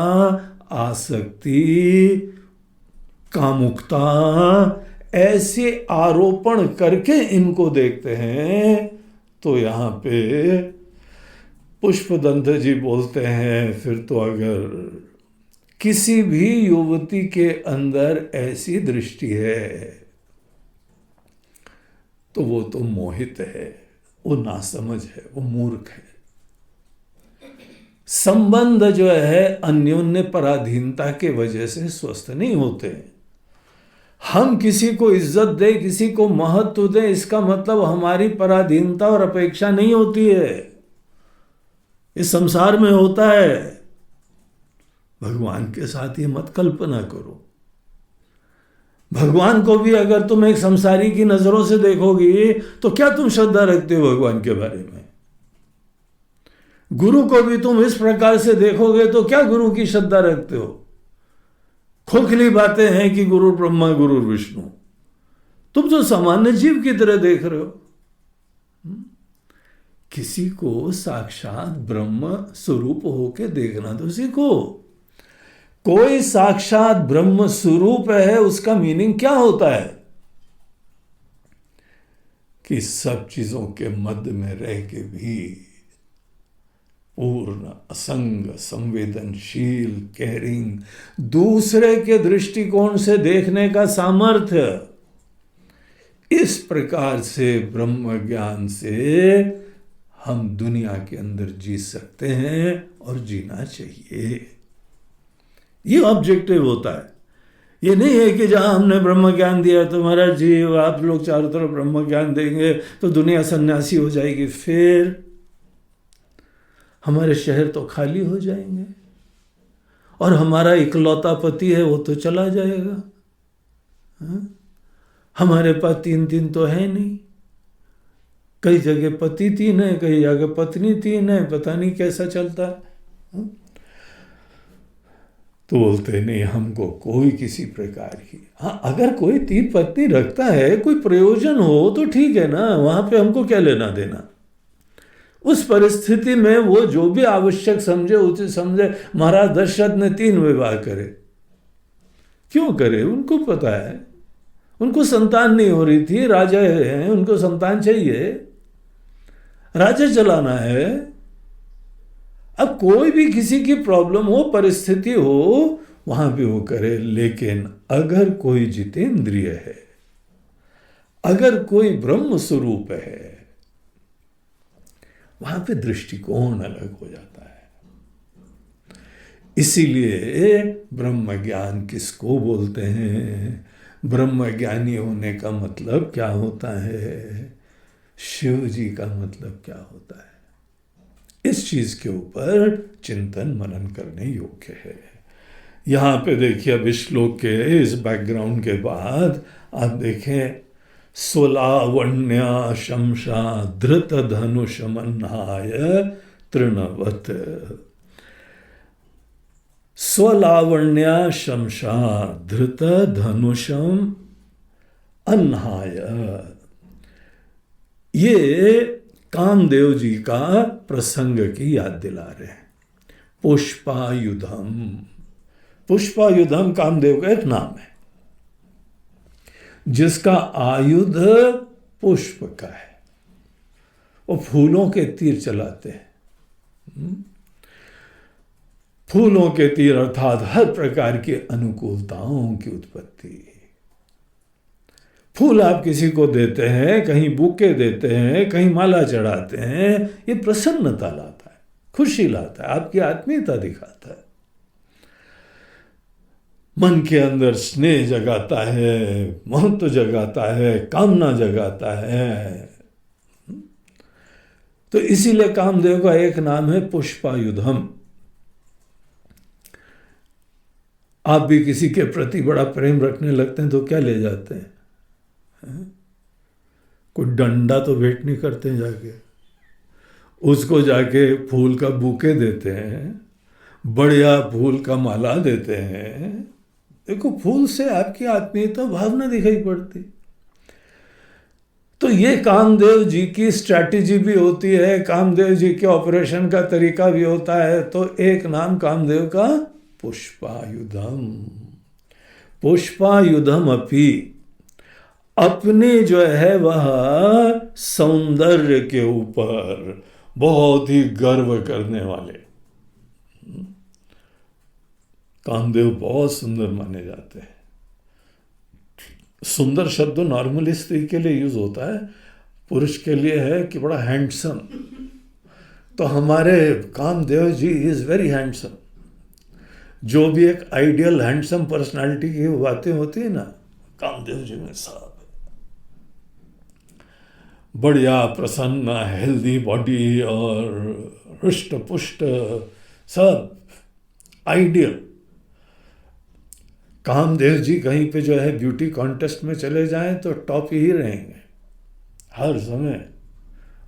आसक्ति, कामुकता ऐसे आरोपण करके इनको देखते हैं, तो यहाँ पे पुष्पदंत जी बोलते हैं, फिर तो अगर किसी भी युवती के अंदर ऐसी दृष्टि है तो वो तो मोहित है, वो नासमझ है, वो मूर्ख है। संबंध जो है अन्योन्य पराधीनता के वजह से स्वस्थ नहीं होते। हम किसी को इज्जत दें, किसी को महत्व दें, इसका मतलब हमारी पराधीनता और अपेक्षा नहीं होती है। इस संसार में होता है, भगवान के साथ ये मत कल्पना करो। भगवान को भी अगर तुम एक संसारी की नजरों से देखोगी तो क्या तुम श्रद्धा रखते हो भगवान के बारे में? गुरु को भी तुम इस प्रकार से देखोगे तो क्या गुरु की श्रद्धा रखते हो? खोखली बातें हैं कि गुरु ब्रह्मा गुरु विष्णु, तुम तो सामान्य जीव की तरह देख रहे हो। किसी को साक्षात ब्रह्म स्वरूप होके देखना तो सीखो। कोई साक्षात ब्रह्म स्वरूप है, उसका मीनिंग क्या होता है? कि सब चीजों के मध्य में रह के भी पूर्ण असंग, संवेदनशील, केयरिंग, दूसरे के दृष्टिकोण से देखने का सामर्थ्य, इस प्रकार से ब्रह्म ज्ञान से हम दुनिया के अंदर जी सकते हैं और जीना चाहिए। ये ऑब्जेक्टिव होता है। ये नहीं है कि जहां हमने ब्रह्म ज्ञान दिया तो महाराज जी आप लोग चारों तरफ ब्रह्म ज्ञान देंगे तो दुनिया सन्यासी हो जाएगी, फिर हमारे शहर तो खाली हो जाएंगे और हमारा इकलौता पति है वो तो चला जाएगा। हमारे पास 3 तो है नहीं, कई जगह पति 3 है, कई जगह पत्नी 3 है, पता नहीं कैसा चलता है। तो बोलते नहीं, हमको कोई किसी प्रकार की, हाँ अगर कोई 3 पत्नी रखता है, कोई प्रयोजन हो तो ठीक है ना, वहां पे हमको क्या लेना देना। उस परिस्थिति में वो जो भी आवश्यक समझे, उचित समझे। महाराज दशरथ ने 3 विवाह करे, क्यों करे? उनको पता है, उनको संतान नहीं हो रही थी, राजा हैं, उनको संतान चाहिए, राज्य चलाना है। अब कोई भी किसी की प्रॉब्लम हो, परिस्थिति हो, वहां भी वो करे। लेकिन अगर कोई जितेंद्रिय है, अगर कोई ब्रह्म स्वरूप है, वहां पे दृष्टिकोण अलग हो जाता है। इसीलिए ब्रह्म ज्ञान किसको बोलते हैं? ब्रह्म ज्ञानी होने का मतलब क्या होता है? शिव जी का मतलब क्या होता है? इस चीज के ऊपर चिंतन मनन करने योग्य है। यहां पे देखिए, अब इस श्लोक के इस बैकग्राउंड के बाद आप देखें, स्वलावण्य शमशा धृत धनुषमन्हाय तृणवत। स्वलावण्य शमशा धृत धनुषम अन्हाय, ये कामदेव जी का प्रसंग की याद दिला रहे हैं। पुष्पायुधम, पुष्पायुधम कामदेव का एक नाम है, जिसका आयुध पुष्प का है। वो फूलों के तीर चलाते हैं। फूलों के तीर अर्थात हर प्रकार की अनुकूलताओं की उत्पत्ति। फूल आप किसी को देते हैं, कहीं बुके देते हैं, कहीं माला चढ़ाते हैं, ये प्रसन्नता लाता है, खुशी लाता है, आपकी आत्मीयता दिखाता है, मन के अंदर स्नेह जगाता है, महत्व जगाता है, कामना जगाता है। तो इसीलिए कामदेव का एक नाम है पुष्पायुधम। आप भी किसी के प्रति बड़ा प्रेम रखने लगते हैं तो क्या ले जाते हैं? कोई डंडा तो भेंट नहीं करते हैं, जाके उसको जाके फूल का बुके देते हैं, बढ़िया फूल का माला देते हैं। देखो, फूल से आपकी आत्मीयता भावना दिखाई पड़ती। तो ये कामदेव जी की स्ट्रैटेजी भी होती है, कामदेव जी के ऑपरेशन का तरीका भी होता है। तो एक नाम कामदेव का पुष्पायुधम। पुष्पायुधम अपि, अपने जो है वह सौंदर्य के ऊपर बहुत ही गर्व करने वाले। कामदेव बहुत सुंदर माने जाते हैं। सुंदर शब्द नॉर्मली स्त्री के लिए यूज होता है, पुरुष के लिए है कि बड़ा हैंडसम। तो हमारे कामदेव जी इज वेरी हैंडसम। जो भी एक आइडियल हैंडसम पर्सनालिटी की बातें होती है ना, कामदेव जी में सब बढ़िया, प्रसन्न, हेल्दी बॉडी और हृष्ट पुष्ट, सब आइडियल। कामदेव जी कहीं पे जो है ब्यूटी कॉन्टेस्ट में चले जाएं तो टॉप ही रहेंगे हर समय।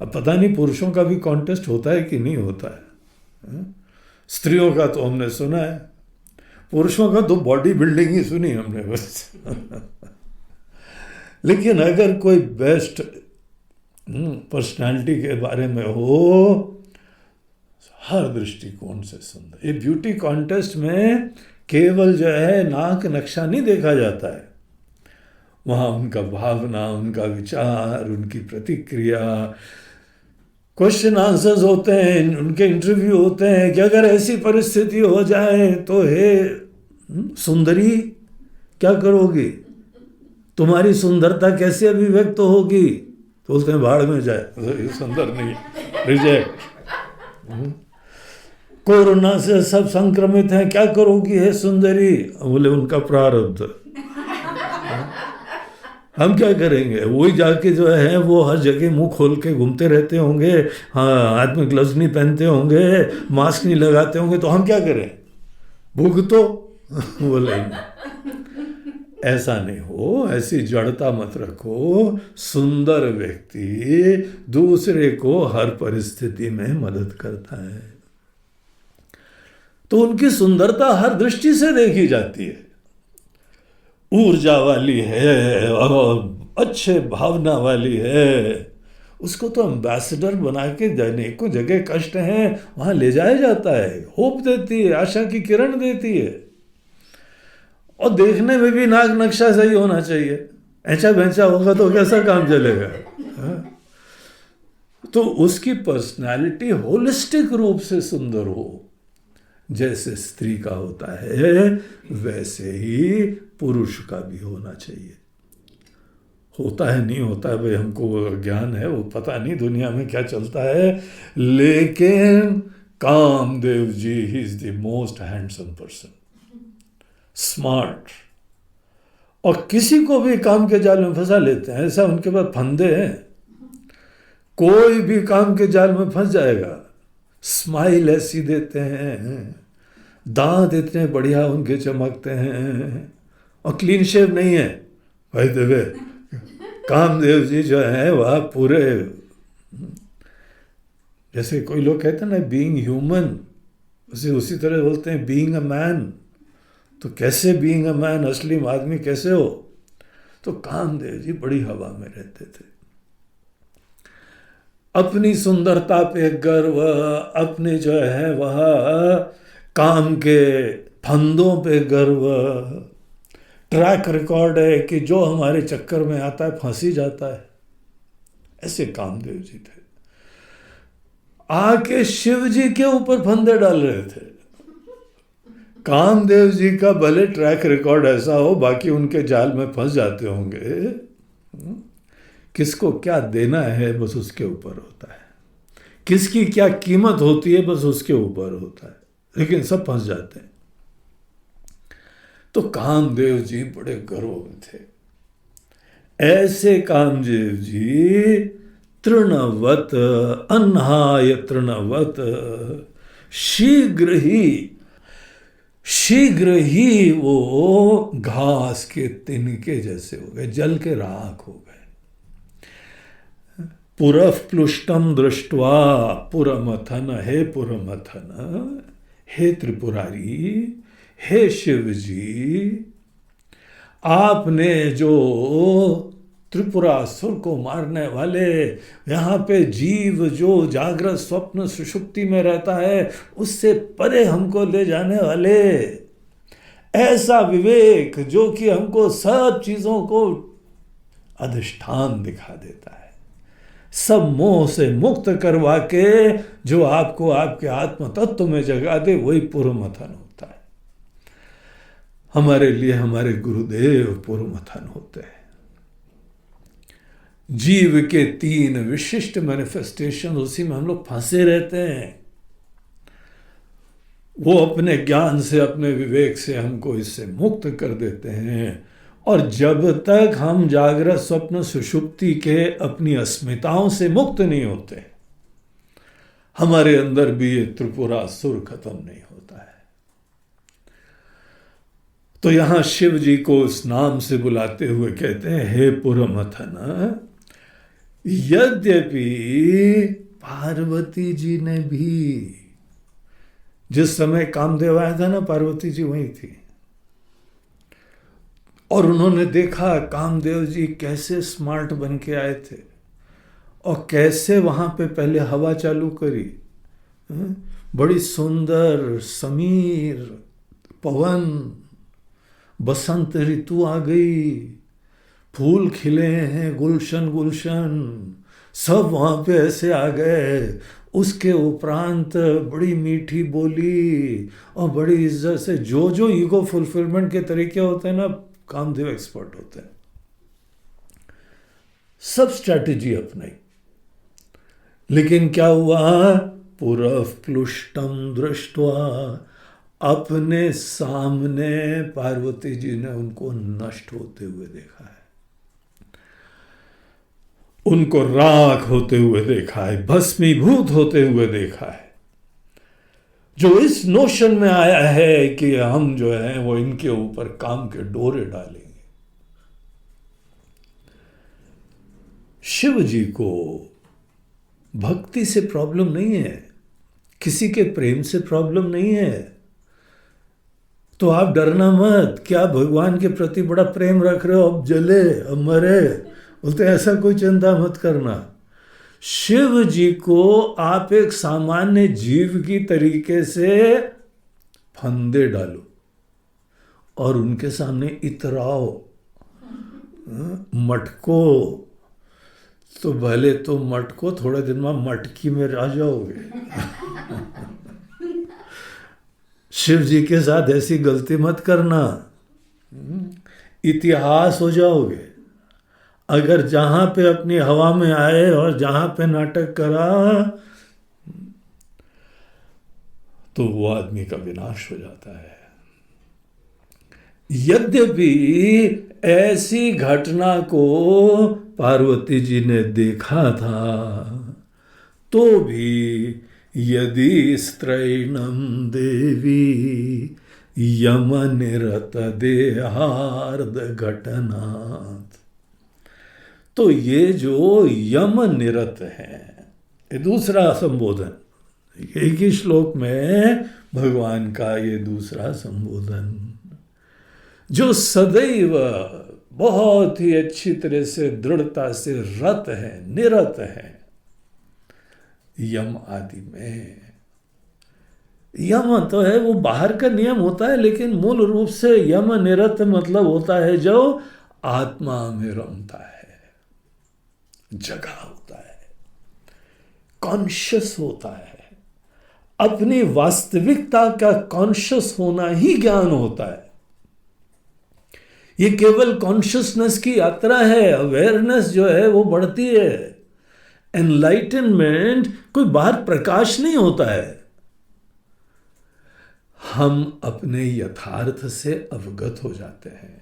अब पता नहीं पुरुषों का भी कॉन्टेस्ट होता है कि नहीं होता है। स्त्रियों का तो हमने सुना है, पुरुषों का तो बॉडी बिल्डिंग ही सुनी हमने बस। लेकिन अगर कोई बेस्ट पर्सनालिटी के बारे में हो, हर दृष्टिकोण से सुंदर। ये ब्यूटी कॉन्टेस्ट में केवल जो है नाक नक्शा नहीं देखा जाता है, वहाँ उनका भावना, उनका विचार, उनकी प्रतिक्रिया, क्वेश्चन आंसर्स होते हैं, उनके इंटरव्यू होते हैं कि अगर ऐसी परिस्थिति हो जाए तो हे सुंदरी क्या करोगी, तुम्हारी सुंदरता कैसे अभिव्यक्त होगी? तो बोलते हैं भाड़ में जाए, ये सुंदर नहीं, रिजेक्ट। कोरोना से सब संक्रमित हैं, क्या करोगी है सुंदरी? बोले उनका प्रारब्ध, हम क्या करेंगे? वही जाके जो है वो हर जगह मुंह खोल के घूमते रहते होंगे, हाँ हाथ में ग्लव्स नहीं पहनते होंगे, मास्क नहीं लगाते होंगे, तो हम क्या करें? भुगतो। बोले ऐसा नहीं हो, ऐसी जड़ता मत रखो। सुंदर व्यक्ति दूसरे को हर परिस्थिति में मदद करता है। तो उनकी सुंदरता हर दृष्टि से देखी जाती है। ऊर्जा वाली है और अच्छे भावना वाली है, उसको तो एम्बेसडर बना के अनेकों जगह कष्ट हैं वहां ले जाया जाता है, होप देती है, आशा की किरण देती है। और देखने में भी नाक नक्शा सही होना चाहिए, ऐसा भैंसा होगा तो कैसा काम चलेगा। हाँ? तो उसकी पर्सनालिटी होलिस्टिक रूप से सुंदर हो, जैसे स्त्री का होता है वैसे ही पुरुष का भी होना चाहिए। होता है नहीं होता है भाई, हमको ज्ञान है, वो पता नहीं दुनिया में क्या चलता है, लेकिन Kamdev ji he is the most handsome person, smart, और किसी को भी काम के जाल में फंसा लेते हैं। ऐसा उनके पास फंदे हैं, कोई भी काम के जाल में फंस जाएगा। स्माइल ऐसी देते हैं, दांत इतने बढ़िया उनके चमकते हैं, और क्लीन शेव नहीं है भाई देवे। कामदेव जी जो हैं वह पूरे, जैसे कोई लोग कहते हैं ना बीइंग ह्यूमन, उसी तरह बोलते हैं बीइंग अ मैन। तो कैसे बीइंग अ मैन, असली आदमी कैसे हो? तो कामदेव जी बड़ी हवा में रहते थे। अपनी सुंदरता पे गर्व, अपने जो है वह काम के फंदों पे गर्व, ट्रैक रिकॉर्ड है कि जो हमारे चक्कर में आता है फंसी जाता है। ऐसे कामदेव जी थे, आके शिव जी के ऊपर फंदे डाल रहे थे। कामदेव जी का भले ट्रैक रिकॉर्ड ऐसा हो, बाकी उनके जाल में फंस जाते होंगे, किसको क्या देना है बस उसके ऊपर होता है, किसकी क्या कीमत होती है बस उसके ऊपर होता है, लेकिन सब फंस जाते हैं। तो कामदेव जी बड़े गर्व में थे। ऐसे कामदेव जी तृणवत, अन्हाय तृणवत, शीघ्र ही वो घास के तिनके जैसे हो गए, जल के राख हो गए। पुरः प्लुष्टम दृष्ट्वा पुरमथन, हे पुरमथन, हे त्रिपुरारी, हे शिव जी, आपने जो त्रिपुरासुर को मारने वाले, यहाँ पे जीव जो जागृत स्वप्न सुषुप्ति में रहता है उससे परे हमको ले जाने वाले, ऐसा विवेक जो कि हमको सब चीजों को अधिष्ठान दिखा देता है, सब मोह से मुक्त करवा के जो आपको आपके आत्म तत्व में जगा दे, वही पुरमथन होता है। हमारे लिए हमारे गुरुदेव पुरमथन होते हैं। जीव के 3 विशिष्ट मैनिफेस्टेशन, उसी में हम लोग फंसे रहते हैं। वो अपने ज्ञान से, अपने विवेक से हमको इससे मुक्त कर देते हैं। और जब तक हम जागृत स्वप्न सुषुप्ति के अपनी अस्मिताओं से मुक्त नहीं होते, हमारे अंदर भी ये त्रिपुरासुर खत्म नहीं होता है। तो यहां शिव जी को उस नाम से बुलाते हुए कहते हैं, हे पुरमथन। यद्यपि पार्वती जी ने भी, जिस समय कामदेव आया था ना, पार्वती जी वहीं थी, और उन्होंने देखा कामदेव जी कैसे स्मार्ट बन के आए थे और कैसे वहां पे पहले हवा चालू करी, बड़ी सुंदर समीर पवन, बसंत ऋतु आ गई, फूल खिले हैं, गुलशन गुलशन सब वहां पे ऐसे आ गए। उसके उपरांत बड़ी मीठी बोली और बड़ी इज्जत से, जो ईगो फुलफिलमेंट के तरीके होते हैं ना, कामदेव एक्सपर्ट होते हैं। सब स्ट्रैटेजी अपनाई, लेकिन क्या हुआ? पुरः प्लुष्टम दृष्ट्वा, अपने सामने पार्वती जी ने उनको नष्ट होते हुए देखा है, उनको राख होते हुए देखा है, भस्मीभूत होते हुए देखा है। जो इस नोशन में आया है कि हम जो है वो इनके ऊपर काम के डोरे डालेंगे। शिव जी को भक्ति से प्रॉब्लम नहीं है, किसी के प्रेम से प्रॉब्लम नहीं है, तो आप डरना मत, क्या भगवान के प्रति बड़ा प्रेम रख रहे हो, अब जले अब मरे, बोलते ऐसा कोई चिंता मत करना। शिव जी को आप एक सामान्य जीव की तरीके से फंदे डालो और उनके सामने इतराओ, मटको, तो भले तो मटको, थोड़े दिन में मटकी में रह जाओगे। शिव जी के साथ ऐसी गलती मत करना, इतिहास हो जाओगे। अगर जहां पे अपनी हवा में आए और जहां पे नाटक करा तो वो आदमी का विनाश हो जाता है। यद्यपि ऐसी घटना को पार्वती जी ने देखा था, तो भी यदि स्त्रैणम देवी यम निरत देहार्द घटनात्, तो ये जो यम निरत है, ये दूसरा संबोधन, एक ही श्लोक में भगवान का ये दूसरा संबोधन, जो सदैव बहुत ही अच्छी तरह से दृढ़ता से रत है, निरत है यम आदि में। यम तो है वो बाहर का नियम होता है, लेकिन मूल रूप से यम निरत मतलब होता है जो आत्मा में रमता है, जगा होता है, कॉन्शियस होता है, अपनी वास्तविकता का कॉन्शियस होना ही ज्ञान होता है। ये केवल कॉन्शियसनेस की यात्रा है, अवेयरनेस जो है वो बढ़ती है। एनलाइटनमेंट कोई बाहर प्रकाश नहीं होता है, हम अपने यथार्थ से अवगत हो जाते हैं,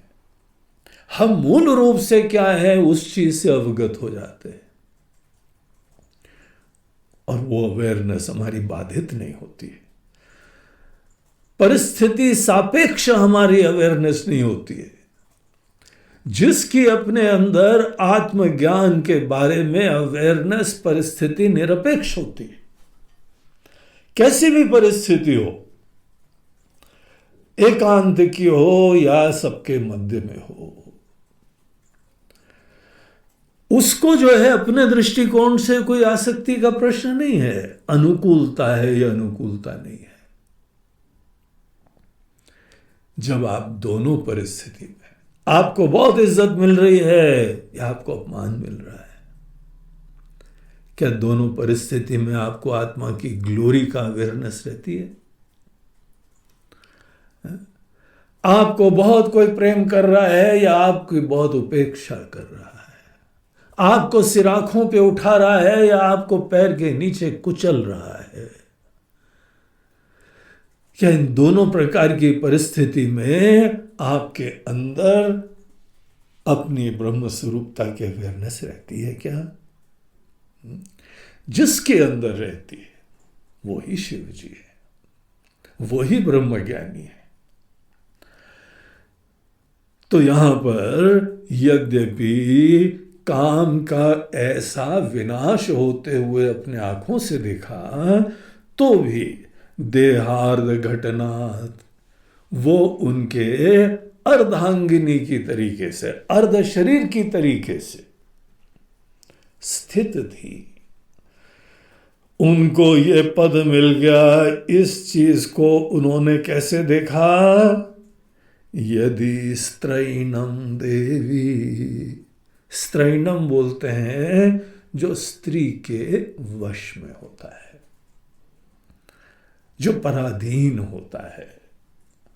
हम मूल रूप से क्या है उस चीज से अवगत हो जाते हैं, और वो अवेयरनेस हमारी बाधित नहीं होती है। परिस्थिति सापेक्ष हमारी अवेयरनेस नहीं होती है। जिसकी अपने अंदर आत्मज्ञान के बारे में अवेयरनेस परिस्थिति निरपेक्ष होती है, कैसी भी परिस्थिति हो, एकांत की हो या सबके मध्य में हो, उसको जो है अपने दृष्टिकोण से कोई आसक्ति का प्रश्न नहीं है, अनुकूलता है या अनुकूलता नहीं है। जब आप दोनों परिस्थिति में आपको बहुत इज्जत मिल रही है या आपको अपमान मिल रहा है, क्या दोनों परिस्थिति में आपको आत्मा की ग्लोरी का अवेयरनेस रहती है? आपको बहुत कोई प्रेम कर रहा है या आपकी बहुत उपेक्षा कर रहा है, आपको सिराखों पे उठा रहा है या आपको पैर के नीचे कुचल रहा है, क्या इन दोनों प्रकार की परिस्थिति में आपके अंदर अपनी ब्रह्म स्वरूपता की अवेयरनेस रहती है? क्या जिसके अंदर रहती है वो ही शिव जी है, वो ही ब्रह्म ज्ञानी है। तो यहां पर यद्यपि काम का ऐसा विनाश होते हुए अपने आंखों से देखा, तो भी देहार्द घटनात्, वो उनके अर्धांगिनी की तरीके से, अर्ध शरीर की तरीके से स्थित थी। उनको ये पद मिल गया, इस चीज को उन्होंने कैसे देखा? यदि स्त्रैणम देवी, स्त्रैणम बोलते हैं जो स्त्री के वश में होता है, जो पराधीन होता है,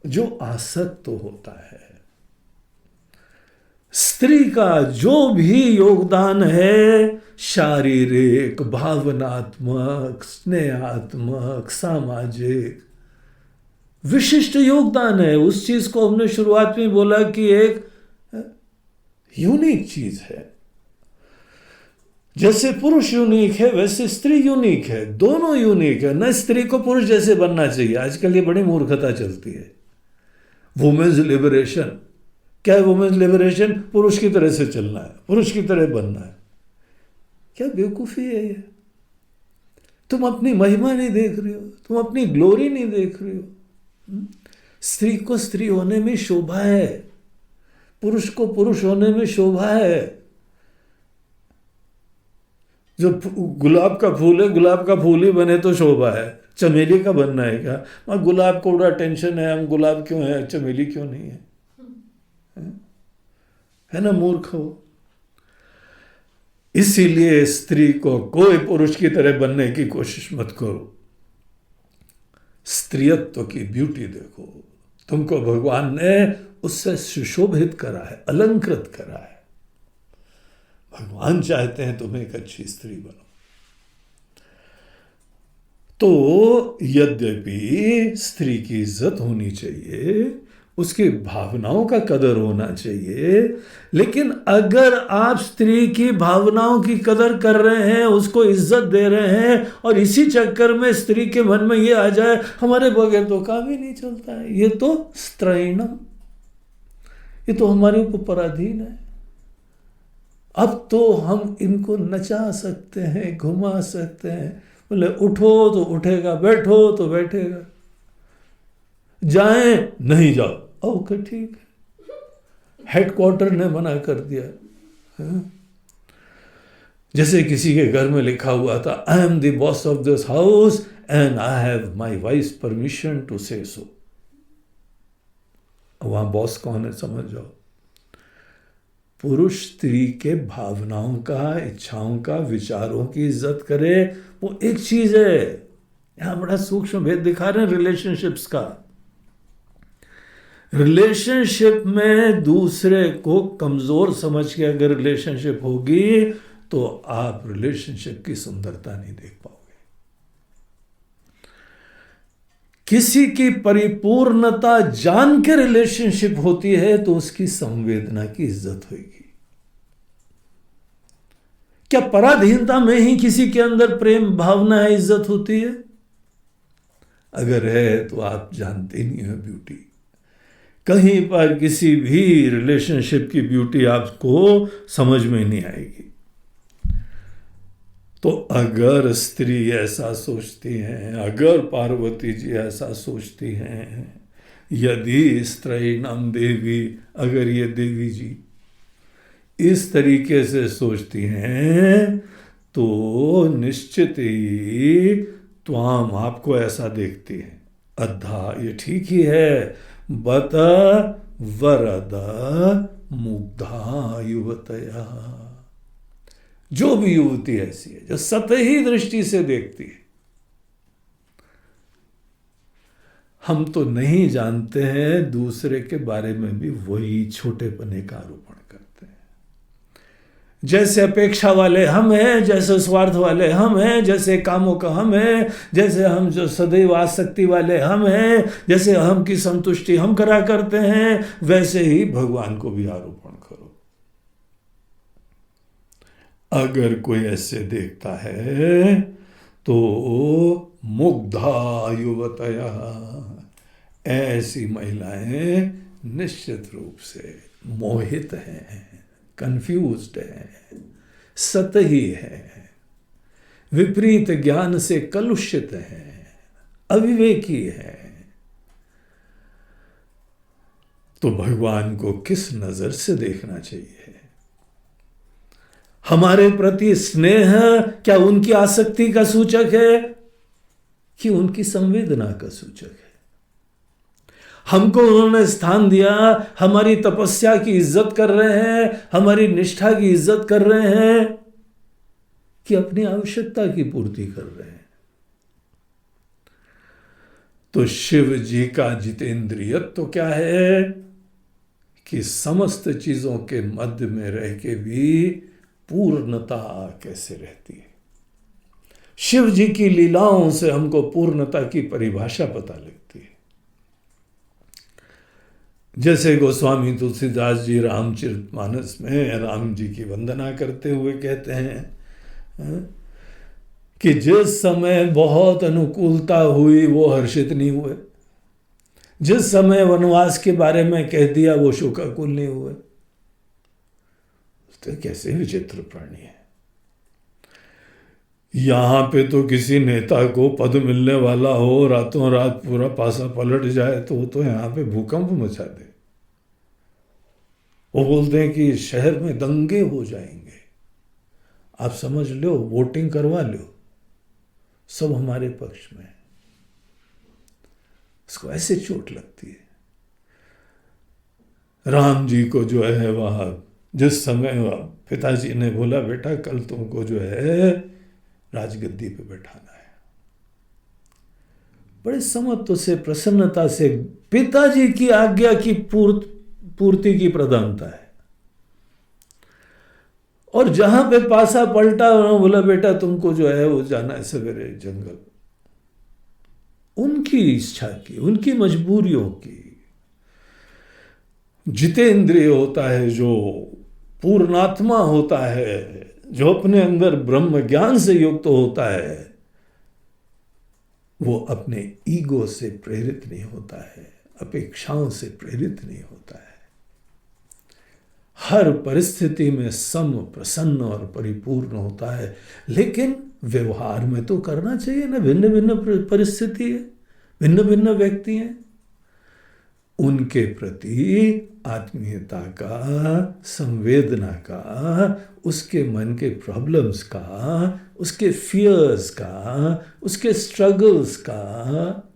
जो आसक्त होता है। स्त्री का जो भी योगदान है, शारीरिक, भावनात्मक, स्नेहात्मक, सामाजिक, विशिष्ट योगदान है। उस चीज को हमने शुरुआत में बोला कि एक यूनिक चीज है। जैसे पुरुष यूनिक है वैसे स्त्री यूनिक है, दोनों यूनिक है। न स्त्री को पुरुष जैसे बनना चाहिए, आजकल ये बड़ी मूर्खता चलती है। वुमेन्स लिबरेशन, क्या है वुमेन्स लिबरेशन? पुरुष की तरह से चलना है, पुरुष की तरह बनना है। क्या बेवकूफी है ये? तुम अपनी महिमा नहीं देख रही हो, तुम अपनी ग्लोरी नहीं देख रही हो। स्त्री को स्त्री होने में शोभा है, पुरुष को पुरुष होने में शोभा है। जो गुलाब का फूल है, गुलाब का फूल ही बने तो शोभा है, चमेली का बनना है क्या? मैं गुलाब को बड़ा टेंशन है, हम गुलाब क्यों है, चमेली क्यों नहीं है? है ना, मूर्ख हो। इसीलिए स्त्री को कोई पुरुष की तरह बनने की कोशिश मत करो। स्त्रीत्व की ब्यूटी देखो, तुमको भगवान ने उससे सुशोभित करा है, अलंकृत करा है। भगवान चाहते हैं तुम एक अच्छी स्त्री बनो। तो यद्यपि स्त्री की इज्जत होनी चाहिए, उसकी भावनाओं का कदर होना चाहिए, लेकिन अगर आप स्त्री की भावनाओं की कदर कर रहे हैं, उसको इज्जत दे रहे हैं, और इसी चक्कर में स्त्री के मन में ये आ जाए हमारे बगैर तो काम ही नहीं चलता है, ये तो स्त्रैणम, ये तो हमारे ऊपर पराधीन है, अब तो हम इनको नचा सकते हैं, घुमा सकते हैं, बोले उठो तो उठेगा, बैठो तो बैठेगा, जाएं नहीं जाओ, ओके ठीक है, हेडक्वार्टर ने मना कर दिया। जैसे किसी के घर में लिखा हुआ था, I am the boss of this house and I have my wife permission to say so. वहां बॉस कौन है समझ जाओ। पुरुष स्त्री के भावनाओं का, इच्छाओं का, विचारों की इज्जत करे, वो एक चीज है। यहां बड़ा सूक्ष्म भेद दिखा रहे हैं रिलेशनशिप्स का। रिलेशनशिप में दूसरे को कमजोर समझ के अगर रिलेशनशिप होगी तो आप रिलेशनशिप की सुंदरता नहीं देख पाओगे। किसी की परिपूर्णता जान के रिलेशनशिप होती है तो उसकी संवेदना की इज्जत होगी। क्या पराधीनता में ही किसी के अंदर प्रेम भावना है, इज्जत होती है? अगर है तो आप जानते नहीं हो ब्यूटी। कहीं पर किसी भी रिलेशनशिप की ब्यूटी आपको समझ में नहीं आएगी। तो अगर स्त्री ऐसा सोचती हैं, अगर पार्वती जी ऐसा सोचती हैं, यदि स्त्रैणम देवी, अगर ये देवी जी इस तरीके से सोचती हैं तो निश्चित ही त्वाम, आपको ऐसा देखती है, अद्धा, ये ठीक ही है, बत वरद मुग्धा युवतया। जो भी युवती ऐसी है जो सतही दृष्टि से देखती है, हम तो नहीं जानते हैं, दूसरे के बारे में भी वही छोटेपने का आरोपण करते हैं। जैसे अपेक्षा वाले हम हैं, जैसे स्वार्थ वाले हम हैं, जैसे कामों का हम हैं, जैसे हम जो सदैव आसक्ति वाले हम हैं, जैसे हम की संतुष्टि हम करा करते हैं, वैसे ही भगवान को भी आरोपण करो। अगर कोई ऐसे देखता है तो मुग्धा युवतया, ऐसी महिलाएं निश्चित रूप से मोहित हैं, कंफ्यूज्ड है, सतही है, विपरीत ज्ञान से कलुषित है, अविवेकी है। तो भगवान को किस नजर से देखना चाहिए? हमारे प्रति स्नेह क्या उनकी आसक्ति का सूचक है कि उनकी संवेदना का सूचक है? हमको उन्होंने स्थान दिया, हमारी तपस्या की इज्जत कर रहे हैं, हमारी निष्ठा की इज्जत कर रहे हैं, कि अपनी आवश्यकता की पूर्ति कर रहे हैं? तो शिव जी का जितेंद्रियत्व तो क्या है कि समस्त चीजों के मध्य में रह के भी पूर्णता कैसे रहती है। शिव जी की लीलाओं से हमको पूर्णता की परिभाषा पता लगती है। जैसे गोस्वामी तुलसीदास जी रामचरितमानस में राम जी की वंदना करते हुए कहते हैं कि जिस समय बहुत अनुकूलता हुई वो हर्षित नहीं हुए, जिस समय वनवास के बारे में कह दिया वो शोकाकुल नहीं हुए। तो कैसे विचित्र प्राणी है। यहाँ पे तो किसी नेता को पद मिलने वाला हो, रातों रात पूरा पासा पलट जाए तो वो तो यहाँ पे भूकंप मचा दे। वो बोलते हैं कि शहर में दंगे हो जाएंगे। आप समझ लो, वोटिंग करवा लो, सब हमारे पक्ष में है। इसको ऐसे चोट लगती है। राम जी को जो है वहां जिस समय पिताजी ने बोला बेटा कल तुमको जो है राजगद्दी पे बैठाना है, बड़े समत्व से प्रसन्नता से पिताजी की आज्ञा की पूर्ति की प्रधानता है। और जहां पे पासा पलटा उन्होंने बोला बेटा तुमको जो है वो जाना है सवेरे जंगल। उनकी इच्छा की, उनकी मजबूरियों की। जितेंद्रिय होता है, जो पूर्णात्मा होता है, जो अपने अंदर ब्रह्म ज्ञान से युक्त होता है, वो अपने ईगो से प्रेरित नहीं होता है, अपेक्षाओं से प्रेरित नहीं होता है। हर परिस्थिति में सम, प्रसन्न और परिपूर्ण होता है। लेकिन व्यवहार में तो करना चाहिए ना। भिन्न भिन्न परिस्थिति है, भिन्न भिन्न व्यक्ति हैं, उनके प्रति आत्मीयता का, संवेदना का, उसके मन के प्रॉब्लम्स का, उसके फियर्स का, उसके स्ट्रगल्स का,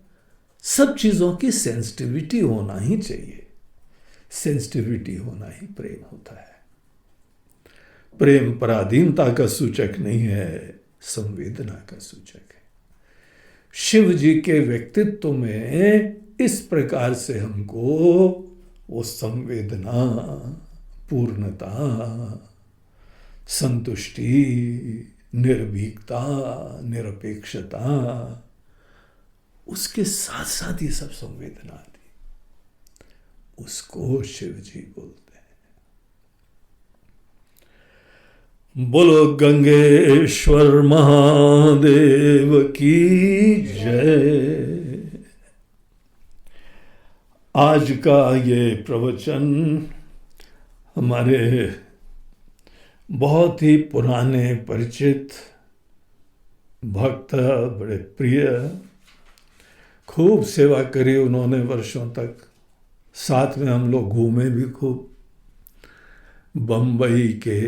सब चीज़ों की सेंसिटिविटी होना ही चाहिए। सेंसिटिविटी होना ही प्रेम होता है। प्रेम पराधीनता का सूचक नहीं है, संवेदना का सूचक है। शिव जी के व्यक्तित्व में इस प्रकार से हमको वो संवेदना, पूर्णता, संतुष्टि, निर्भीकता, निरपेक्षता, उसके साथ साथ ये सब संवेदना आती, उसको शिव जी बोलते हैं। बोलो गंगेश्वर महादेव की जय। आज का ये प्रवचन हमारे बहुत ही पुराने परिचित भक्त, बड़े प्रिय, खूब सेवा करी उन्होंने वर्षों तक, साथ में हम लोग घूमे भी खूब, बम्बई के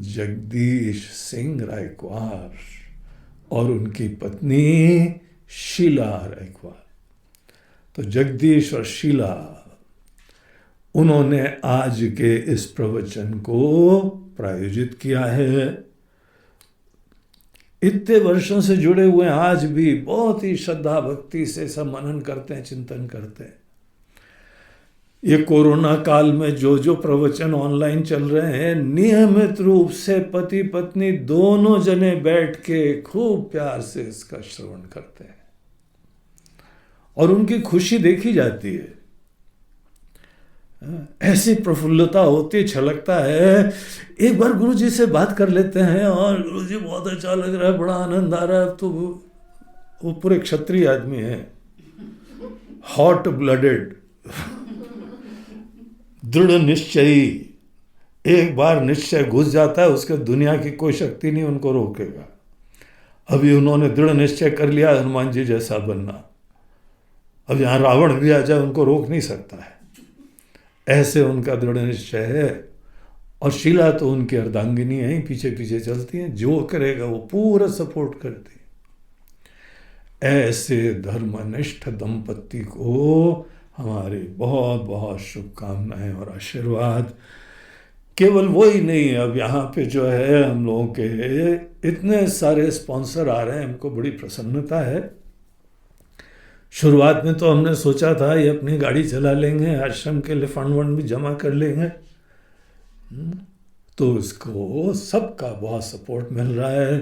जगदीश सिंह रायकवार और उनकी पत्नी शीला रायकवार। तो जगदीश और शीला, उन्होंने आज के इस प्रवचन को प्रायोजित किया है। इतने वर्षों से जुड़े हुए हैं, आज भी बहुत ही श्रद्धा भक्ति से सब मनन करते हैं, चिंतन करते हैं। ये कोरोना काल में जो जो प्रवचन ऑनलाइन चल रहे हैं, नियमित रूप से पति पत्नी दोनों जने बैठ के खूब प्यार से इसका श्रवण करते हैं और उनकी खुशी देखी जाती है। ऐसी प्रफुल्लता होती, छलकता है। एक बार गुरु जी से बात कर लेते हैं और गुरु जी बहुत अच्छा लग रहा है, बड़ा आनंद आ रहा है। तो वो पूरे क्षत्रिय आदमी है, हॉट ब्लडेड, दृढ़ निश्चयी। एक बार निश्चय घुस जाता है, उसके दुनिया की कोई शक्ति नहीं उनको रोकेगा। अभी उन्होंने दृढ़ निश्चय कर लिया हनुमान जी जैसा बनना। अब यहाँ रावण भी आ जाए उनको रोक नहीं सकता है, ऐसे उनका दृढ़ निश्चय है। और शीला तो उनकी अर्धांगिनी है, पीछे पीछे चलती हैं, जो करेगा वो पूरा सपोर्ट करती है। ऐसे धर्मनिष्ठ दंपति को हमारी बहुत बहुत शुभकामनाएं और आशीर्वाद। केवल वो ही नहीं, अब यहाँ पे जो है हम लोगों के इतने सारे स्पॉन्सर आ रहे हैं, हमको बड़ी प्रसन्नता है। शुरुआत में तो हमने सोचा था ये अपनी गाड़ी चला लेंगे, आश्रम के लिए फंड वंड भी जमा कर लेंगे, तो इसको सबका बहुत सपोर्ट मिल रहा है।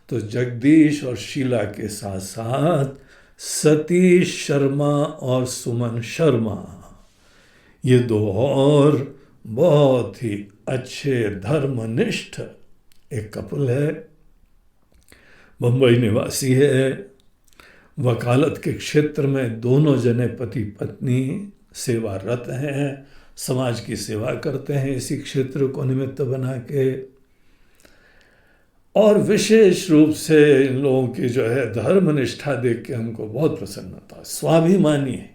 तो जगदीश और शीला के साथ साथ सतीश शर्मा और सुमन शर्मा, ये दो और बहुत ही अच्छे धर्मनिष्ठ एक कपल है, मुंबई निवासी है। वकालत के क्षेत्र में दोनों जने पति पत्नी सेवारत हैं, समाज की सेवा करते हैं इसी क्षेत्र को निमित्त बना के। और विशेष रूप से इन लोगों की जो है धर्म निष्ठा देख के हमको बहुत प्रसन्नता। स्वाभिमानी है,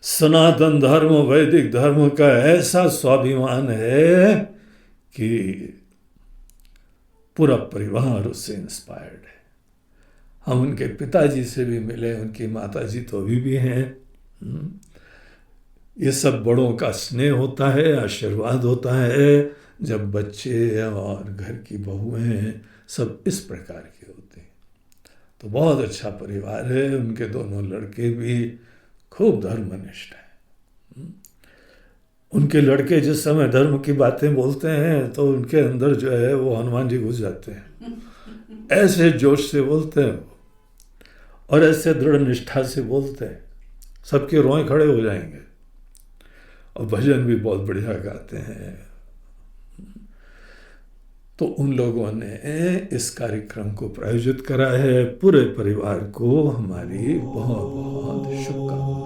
सनातन धर्म वैदिक धर्म का ऐसा स्वाभिमान है कि पूरा परिवार उससे इंस्पायर्ड है। हम उनके पिताजी से भी मिले, उनकी माताजी तो अभी भी हैं। ये सब बड़ों का स्नेह होता है, आशीर्वाद होता है जब बच्चे और घर की बहुएं सब इस प्रकार के होते हैं। तो बहुत अच्छा परिवार है। उनके दोनों लड़के भी खूब धर्मनिष्ठ हैं। उनके लड़के जिस समय धर्म की बातें बोलते हैं तो उनके अंदर जो है वो हनुमान जी घुस जाते हैं। ऐसे जोश से बोलते हैं और ऐसे दृढ़ निष्ठा से बोलते हैं, सबके रोए खड़े हो जाएंगे। और भजन भी बहुत बढ़िया गाते हैं। तो उन लोगों ने इस कार्यक्रम को प्रायोजित करा है। पूरे परिवार को हमारी बहुत बहुत शुभकामनाएं।